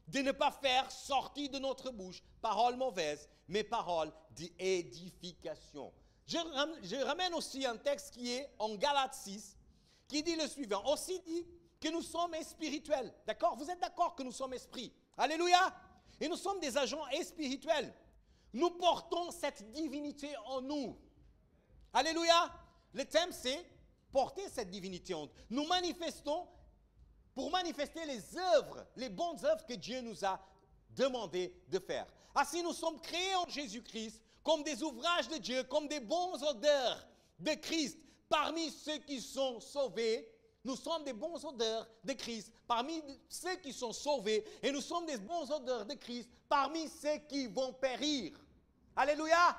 De ne pas faire sortir de notre bouche paroles mauvaises, mais paroles d'édification. Je ramène aussi un texte qui est en Galates 6, qui dit le suivant. Aussi dit que nous sommes spirituels. D'accord? Vous êtes d'accord que nous sommes esprits? Alléluia! Et nous sommes des agents spirituels. Nous portons cette divinité en nous. Alléluia! Le thème, c'est porter cette divinité en nous. Nous manifestons pour manifester les œuvres, les bonnes œuvres que Dieu nous a demandé de faire. Ainsi, nous sommes créés en Jésus-Christ comme des ouvrages de Dieu, comme des bons odeurs de Christ. Parmi ceux qui sont sauvés, nous sommes des bons odeurs de Christ. Parmi ceux qui sont sauvés, et nous sommes des bons odeurs de Christ parmi ceux qui vont périr. Alléluia!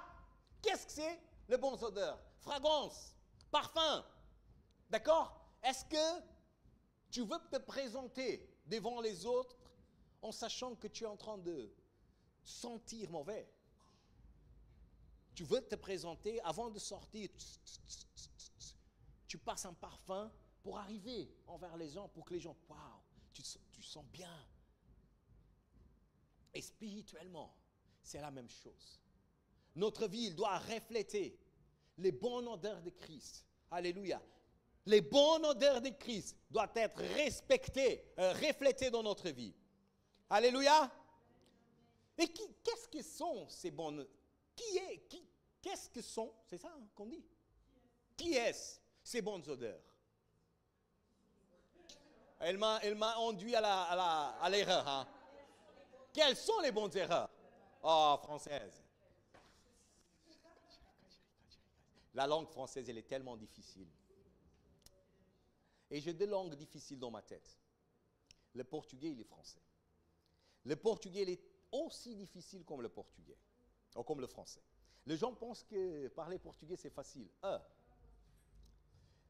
Qu'est-ce que c'est, les bons odeurs? Fragrance, parfum. D'accord? Est-ce que tu veux te présenter devant les autres en sachant que tu es en train de sentir mauvais? Tu veux te présenter avant de sortir. Tu passes un parfum pour arriver envers les gens, pour que les gens, waouh, tu sens bien. Et spirituellement, c'est la même chose. Notre vie, il doit refléter les bonnes odeurs de Christ. Alléluia. Les bonnes odeurs de Christ doivent être respectées, reflétées dans notre vie. Alléluia. Et qu'est-ce que sont ces bonnes... Qu'est-ce que sont... C'est ça qu'on dit. Qui est-ce ces bonnes odeurs? Elle m'a induit à l'erreur. Hein? Quelles sont les bonnes erreurs? Oh, française. La langue française, elle est tellement difficile. Et j'ai deux langues difficiles dans ma tête. Le portugais et le français. Le portugais, il est aussi difficile comme le portugais, ou comme le français. Les gens pensent que parler portugais, c'est facile.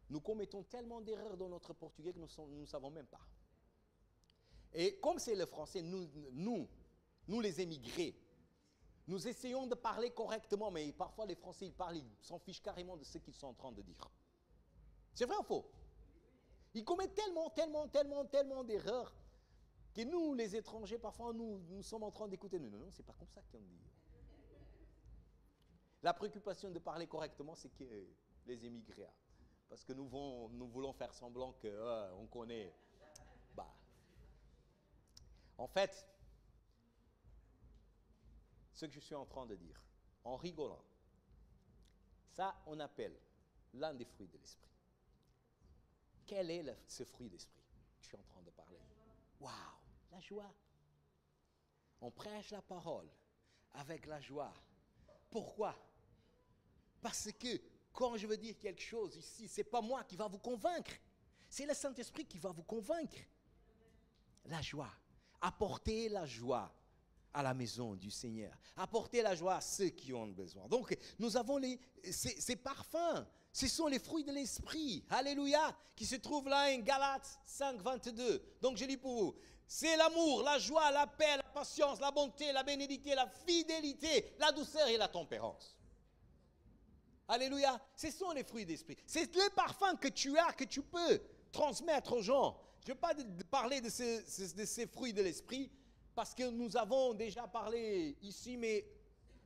Nous commettons tellement d'erreurs dans notre portugais que nous ne savons même pas. Et comme c'est le français, nous les émigrés, nous essayons de parler correctement, mais parfois les Français, ils s'en fichent carrément de ce qu'ils sont en train de dire. C'est vrai ou faux? Ils commettent tellement d'erreurs que nous, les étrangers, parfois, nous sommes en train d'écouter. Non, c'est pas comme ça qu'on dit. La préoccupation de parler correctement, c'est que les émigrés, parce que nous voulons faire semblant qu'on connaît. En fait, ce que je suis en train de dire, en rigolant, ça, on appelle l'un des fruits de l'esprit. Quel est ce fruit d'esprit que je suis en train de parler? Waouh, la joie. On prêche la parole avec la joie. Pourquoi? Parce que quand je veux dire quelque chose ici, ce n'est pas moi qui va vous convaincre. C'est le Saint-Esprit qui va vous convaincre. La joie. Apportez la joie à la maison du Seigneur. Apportez la joie à ceux qui ont besoin. Donc, nous avons ces parfums. Ce sont les fruits de l'esprit. Alléluia. Qui se trouvent là en Galates 5, 22. Donc, je lis pour vous. C'est l'amour, la joie, la paix, la patience, la bonté, la bénédiction, la fidélité, la douceur et la tempérance. Alléluia. Ce sont les fruits d'esprit. C'est le parfum que tu as, que tu peux transmettre aux gens. Je ne veux pas parler de ces fruits de l'esprit parce que nous avons déjà parlé ici, mais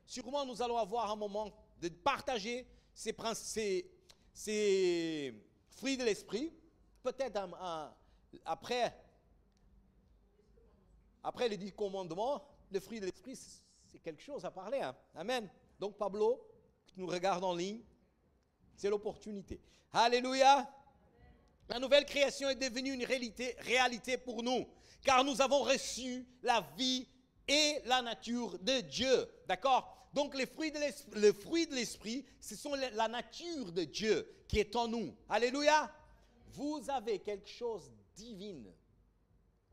sûrement nous allons avoir un moment de partager ces fruits de l'esprit. Peut-être après les 10 commandements, le fruit de l'esprit, c'est quelque chose à parler. Hein? Amen. Donc Pablo, qui nous regarde en ligne, c'est l'opportunité. Alléluia. La nouvelle création est devenue une réalité pour nous, car nous avons reçu la vie et la nature de Dieu. D'accord? Donc, le fruit de l'esprit, ce sont la nature de Dieu qui est en nous. Alléluia. Vous avez quelque chose de divin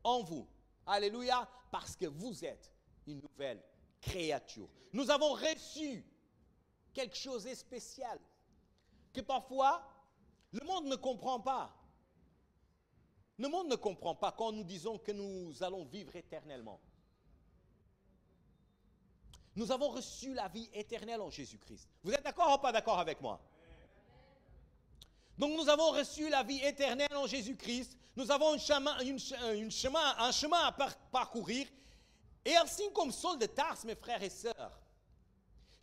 en vous. Alléluia. Parce que vous êtes une nouvelle créature. Nous avons reçu quelque chose de spécial que parfois le monde ne comprend pas. Le monde ne comprend pas quand nous disons que nous allons vivre éternellement. Nous avons reçu la vie éternelle en Jésus-Christ. Vous êtes d'accord ou pas d'accord avec moi? Donc nous avons reçu la vie éternelle en Jésus-Christ. Nous avons un chemin à parcourir. Et ainsi comme Saul de Tarse, mes frères et sœurs,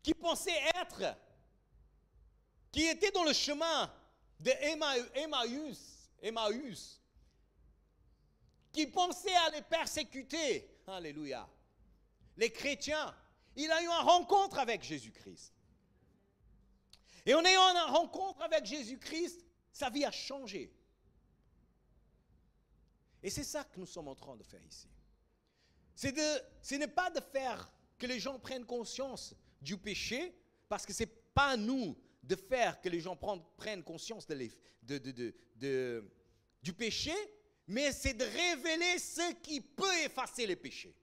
qui pensaient être, qui étaient dans le chemin de Emmaüs, qui pensaient à les persécuter, alléluia, les chrétiens, il a eu une rencontre avec Jésus-Christ. Et en ayant une rencontre avec Jésus-Christ, sa vie a changé. Et c'est ça que nous sommes en train de faire ici. Ce n'est pas de faire que les gens prennent conscience du péché, parce que ce n'est pas à nous de faire que les gens prennent conscience du péché, mais c'est de révéler ce qui peut effacer les péchés.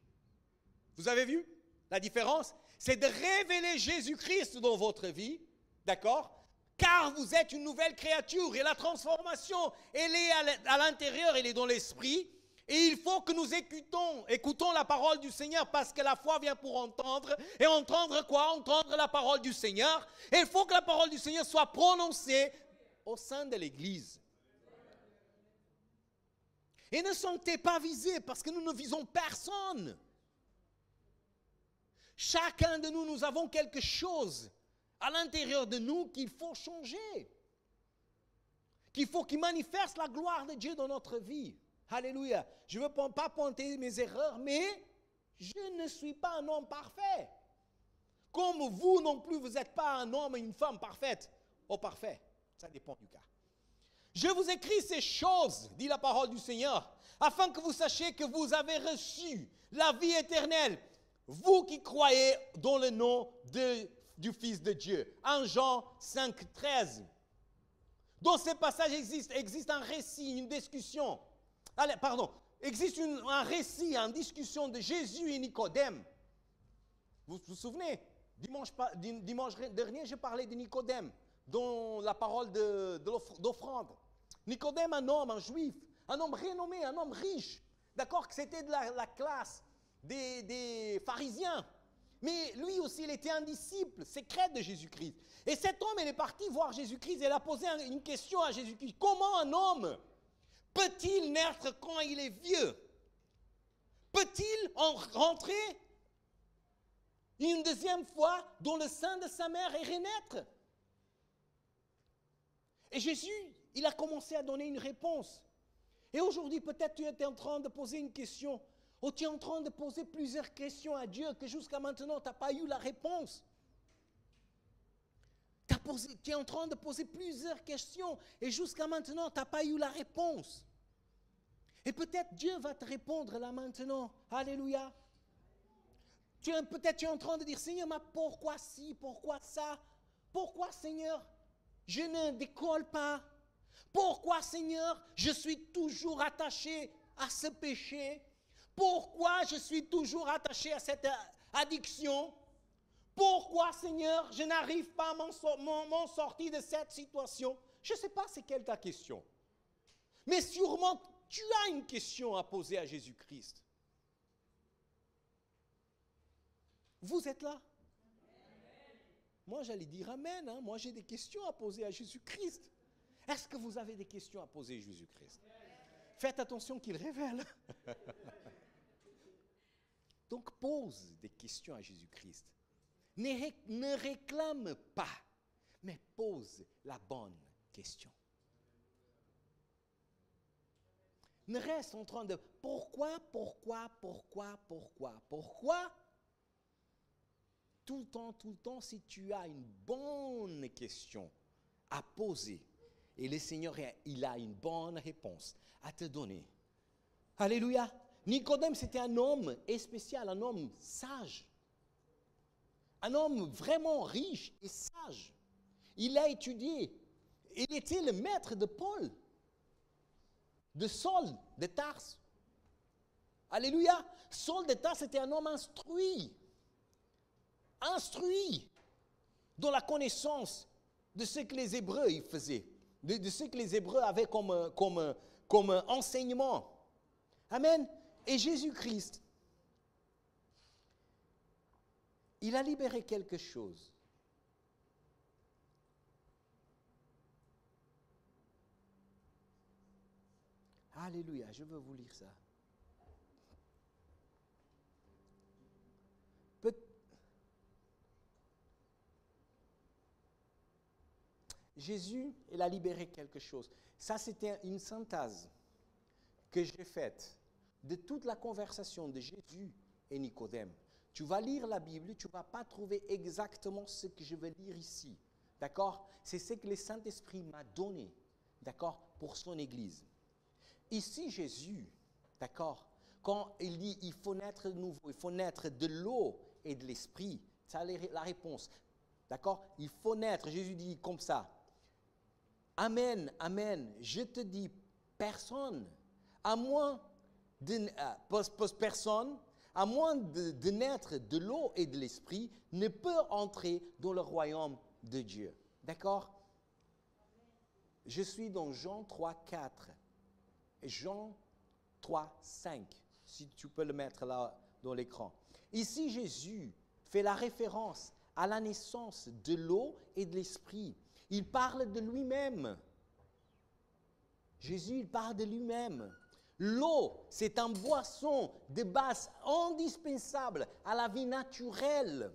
Vous avez vu la différence? C'est de révéler Jésus-Christ dans votre vie, d'accord? Car vous êtes une nouvelle créature et la transformation, elle est à l'intérieur, elle est dans l'esprit. Et il faut que nous écoutons la parole du Seigneur parce que la foi vient pour entendre. Et entendre quoi? Entendre la parole du Seigneur. Et il faut que la parole du Seigneur soit prononcée au sein de l'Église. Et ne sentez pas visés parce que nous ne visons personne. Chacun de nous, nous avons quelque chose à l'intérieur de nous qu'il faut changer. Qu'il faut qu'il manifeste la gloire de Dieu dans notre vie. Alléluia. Je ne veux pas pointer mes erreurs, mais je ne suis pas un homme parfait. Comme vous non plus, vous n'êtes pas un homme et une femme parfaite. Oh, parfait. Ça dépend du cas. Je vous écris ces choses, dit la parole du Seigneur, afin que vous sachiez que vous avez reçu la vie éternelle, vous qui croyez dans le nom du Fils de Dieu. 1 Jean 5, 13. Dans ce passage existe un récit, une discussion. Existe un récit, une discussion de Jésus et Nicodème. Vous vous souvenez? Dimanche dernier, j'ai parlé de Nicodème dans la parole d'offrande. Nicodème, un homme, un juif, un homme renommé, un homme riche. D'accord, que c'était de la classe des pharisiens. Mais lui aussi, il était un disciple secret de Jésus-Christ. Et cet homme, il est parti voir Jésus-Christ et il a posé une question à Jésus-Christ. Comment un homme peut-il naître quand il est vieux? Peut-il rentrer une deuxième fois dans le sein de sa mère et renaître? Et Jésus, il a commencé à donner une réponse. Et aujourd'hui, peut-être tu étais en train de poser une question, ou tu es en train de poser plusieurs questions à Dieu que jusqu'à maintenant, tu n'as pas eu la réponse. Tu es en train de poser plusieurs questions et jusqu'à maintenant, tu n'as pas eu la réponse. Et peut-être Dieu va te répondre là maintenant. Alléluia. Peut-être tu es en train de dire, Seigneur, mais pourquoi ci, pourquoi ça? Pourquoi, Seigneur, je ne décolle pas? Pourquoi, Seigneur, je suis toujours attaché à ce péché? Pourquoi je suis toujours attaché à cette addiction? Pourquoi, Seigneur, je n'arrive pas à m'en sortir de cette situation? Je ne sais pas c'est quelle ta question. Mais sûrement, tu as une question à poser à Jésus-Christ. Vous êtes là? Amen. Moi, j'allais dire Amen. Hein? Moi, j'ai des questions à poser à Jésus-Christ. Est-ce que vous avez des questions à poser à Jésus-Christ? Faites attention qu'il révèle. Donc, pose des questions à Jésus-Christ. Ne réclame pas, mais pose la bonne question. Ne reste en train de pourquoi? Tout le temps, si tu as une bonne question à poser, et le Seigneur, il a une bonne réponse à te donner. Alléluia. Nicodème, c'était un homme spécial, un homme sage. Un homme vraiment riche et sage. Il a étudié. Il était le maître de Paul, de Saul de Tarse. Alléluia. Saul de Tarse était un homme instruit. instruit dans la connaissance de ce que les Hébreux ils faisaient, de ce que les Hébreux avaient comme enseignement. Amen. Et Jésus-Christ, il a libéré quelque chose. Alléluia, je veux vous lire ça. Jésus, il a libéré quelque chose. Ça, c'était une synthèse que j'ai faite de toute la conversation de Jésus et Nicodème. Tu vas lire la Bible, tu ne vas pas trouver exactement ce que je vais lire ici. D'accord? C'est ce que le Saint-Esprit m'a donné, d'accord, pour son Église. Ici, Jésus, d'accord, quand il dit il faut naître de nouveau, il faut naître de l'eau et de l'Esprit, ça la réponse. D'accord? Il faut naître, Jésus dit comme ça. Amen, amen, je te dis, personne, à moins de, personne, à moins de naître de l'eau et de l'Esprit, ne peut entrer dans le royaume de Dieu. D'accord? Je suis dans Jean 3, 4. Jean 3, 5. Si tu peux le mettre là dans l'écran. Ici, Jésus fait la référence à la naissance de l'eau et de l'Esprit. Il parle de lui-même. Jésus, il parle de lui-même. L'eau, c'est une boisson de base indispensable à la vie naturelle.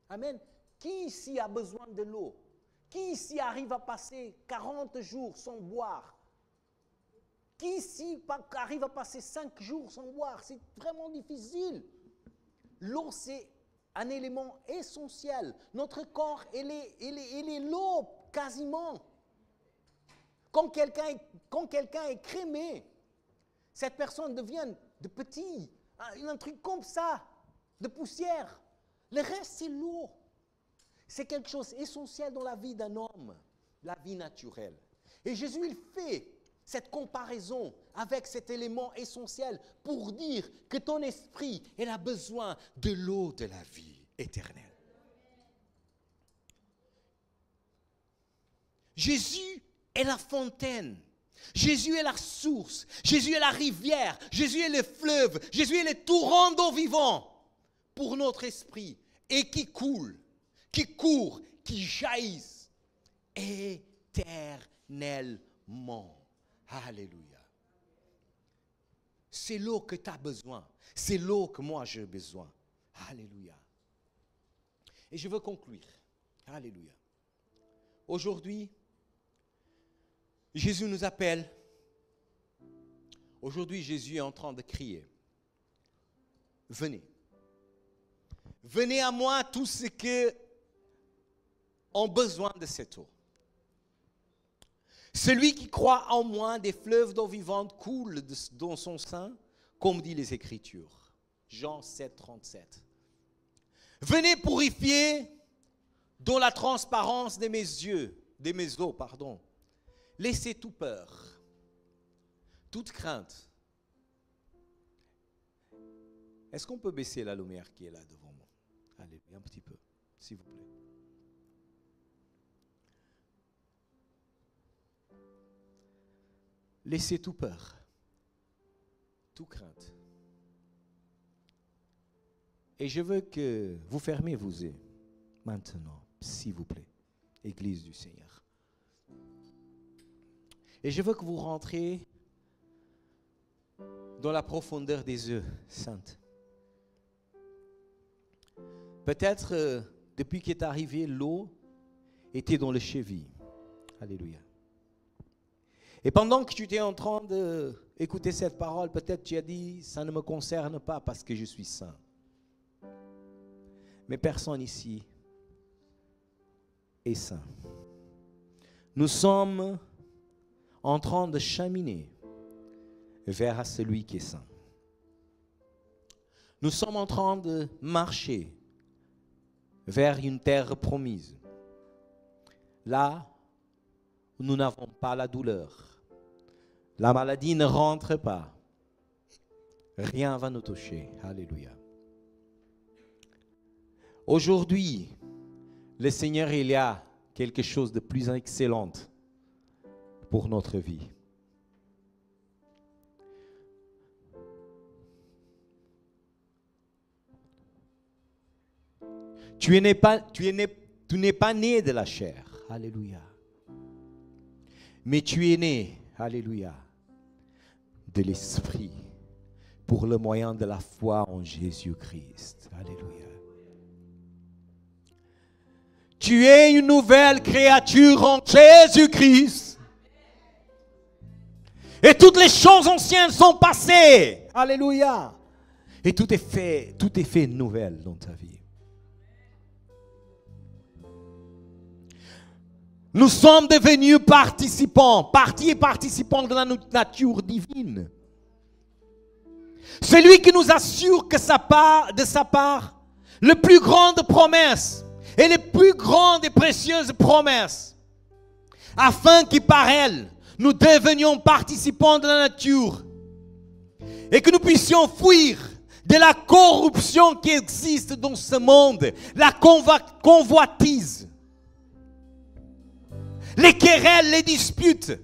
Amen. Qui ici a besoin de l'eau? Qui ici arrive à passer 40 jours sans boire? Qui ici arrive à passer 5 jours sans boire? C'est vraiment difficile. L'eau, c'est un élément essentiel. Notre corps, il est l'eau quasiment. Quand quelqu'un est crémé, cette personne devient de petit, un truc comme ça, de poussière. Le reste, c'est l'eau. C'est quelque chose d'essentiel dans la vie d'un homme, la vie naturelle. Et Jésus, il fait cette comparaison avec cet élément essentiel pour dire que ton esprit, il a besoin de l'eau de la vie éternelle. Jésus est la fontaine. Jésus est la source. Jésus est la rivière. Jésus est le fleuve. Jésus est le torrent d'eau vivant pour notre esprit et qui coule, qui court, qui jaillisse éternellement. Alléluia. C'est l'eau que tu as besoin. C'est l'eau que moi j'ai besoin. Alléluia. Et je veux conclure. Alléluia. Aujourd'hui, Jésus nous appelle. Aujourd'hui, Jésus est en train de crier. Venez. Venez à moi tous ceux qui ont besoin de cette eau. Celui qui croit en moi, des fleuves d'eau vivante coulent dans son sein, comme dit les Écritures. Jean 7, 37. Venez purifier dans la transparence de mes yeux, de mes eaux, pardon. Laissez toute peur, toute crainte. Est-ce qu'on peut baisser la lumière qui est là devant moi? Allez, un petit peu, s'il vous plaît. Laissez toute peur, toute crainte. Et je veux que vous fermez vos yeux maintenant, s'il vous plaît, Église du Seigneur. Et je veux que vous rentrez dans la profondeur des eaux saintes. Peut-être, depuis qu'est arrivé, l'eau était dans le cheville. Alléluia. Et pendant que tu étais en train d'écouter cette parole, peut-être tu as dit, ça ne me concerne pas parce que je suis saint. Mais personne ici est saint. Nous sommes en train de cheminer vers celui qui est saint. Nous sommes en train de marcher vers une terre promise. Là où nous n'avons pas la douleur. La maladie ne rentre pas. Rien ne va nous toucher. Alléluia. Aujourd'hui, le Seigneur, il y a quelque chose de plus excellent pour notre vie. Tu n'es pas né de la chair. Alléluia. Mais tu es né, alléluia, de l'Esprit pour le moyen de la foi en Jésus-Christ. Alléluia. Tu es une nouvelle créature en Jésus-Christ. Et toutes les choses anciennes sont passées. Alléluia. Et tout est fait nouvelle dans ta vie. Nous sommes devenus partie et participants de la nature divine. Celui qui nous assure que de sa part, les plus grandes promesses et les plus grandes et précieuses promesses, afin que par elles, nous devenions participants de la nature et que nous puissions fuir de la corruption qui existe dans ce monde, la convoitise, les querelles, les disputes,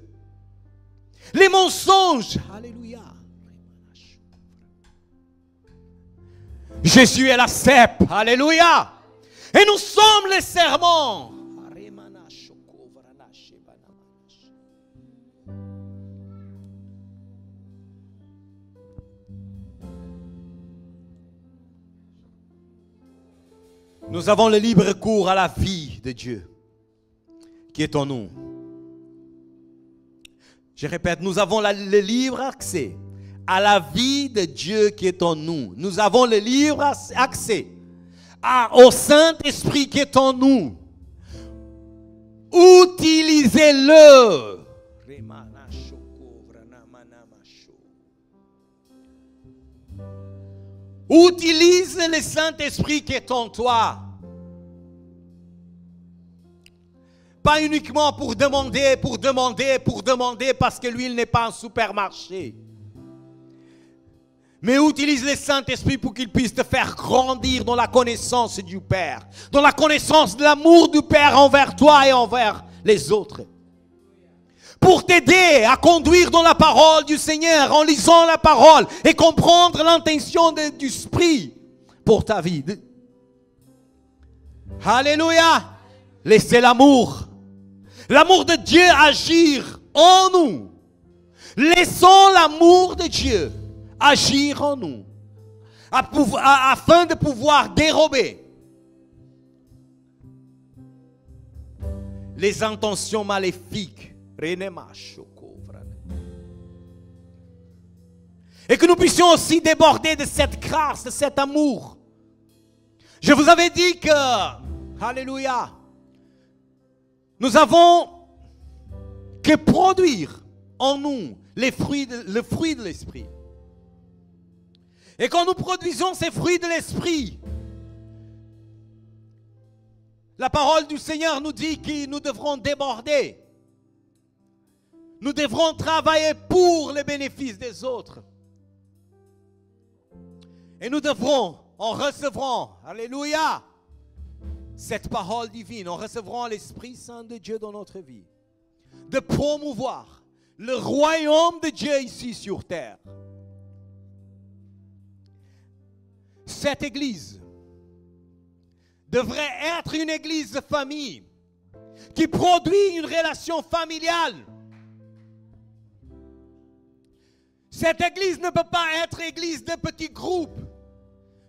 les mensonges. Alléluia. Jésus est la cèpe. Alléluia. Et nous sommes les serments. Nous avons le libre cours à la vie de Dieu qui est en nous. Je répète, nous avons le libre accès à la vie de Dieu qui est en nous. Nous avons le libre accès au Saint-Esprit qui est en nous. Utilisez-le. Utilise le Saint-Esprit qui est en toi. Pas uniquement pour demander, parce que lui, il n'est pas un supermarché. Mais utilise le Saint-Esprit pour qu'il puisse te faire grandir dans la connaissance du Père. Dans la connaissance de l'amour du Père envers toi et envers les autres. Pour t'aider à conduire dans la parole du Seigneur, en lisant la parole et comprendre l'intention du Esprit pour ta vie. Alléluia! Laissez l'amour de Dieu agir en nous. Laissons l'amour de Dieu agir en nous afin de pouvoir dérober les intentions maléfiques. Et que nous puissions aussi déborder de cette grâce, de cet amour. Je vous avais dit que, alléluia, nous avons que produire en nous le fruit de l'Esprit. Et quand nous produisons ces fruits de l'Esprit, la parole du Seigneur nous dit que nous devrons déborder. Nous devrons travailler pour le bénéfice des autres. Et nous devrons, en recevant, alléluia, cette parole divine, en recevant l'Esprit Saint de Dieu dans notre vie, de promouvoir le royaume de Dieu ici sur terre. Cette église devrait être une église de famille qui produit une relation familiale. Cette église ne peut pas être église de petits groupes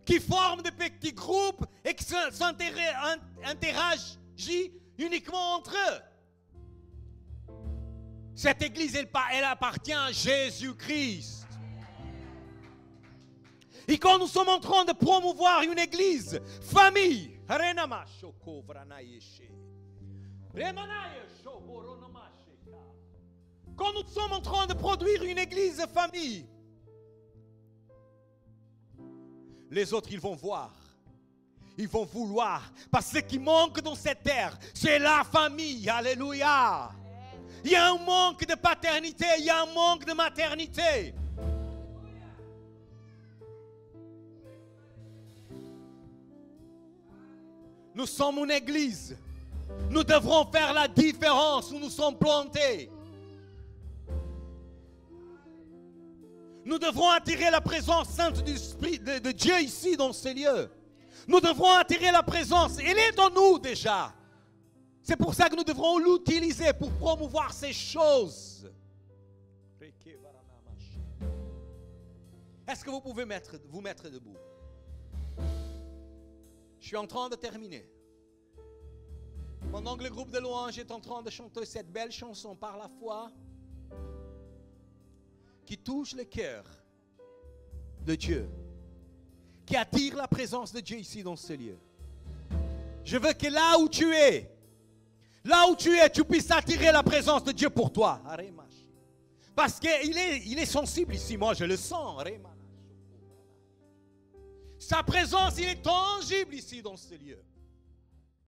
qui forment de petits groupes et qui s'interagissent uniquement entre eux. Cette église, elle appartient à Jésus-Christ. Et quand nous sommes en train de promouvoir une église, famille, quand nous sommes en train de produire une église de famille, les autres, ils vont voir. Ils vont vouloir. Parce que ce qui manque dans cette terre, c'est la famille. Alléluia. Il y a un manque de paternité. Il y a un manque de maternité. Nous sommes une église. Nous devrons faire la différence où nous sommes plantés. Nous devrons attirer la présence sainte du Esprit de Dieu ici dans ces lieux. Nous devrons attirer la présence. Elle est en nous déjà. C'est pour ça que nous devrons l'utiliser pour promouvoir ces choses. Est-ce que vous pouvez vous mettre debout? Je suis en train de terminer. Pendant que le groupe de louanges est en train de chanter cette belle chanson par la foi qui touche le cœur de Dieu, qui attire la présence de Dieu ici dans ce lieu. Je veux que là où tu es, tu puisses attirer la présence de Dieu pour toi. Parce qu'il est sensible ici, moi je le sens. Sa présence, il est tangible ici dans ce lieu.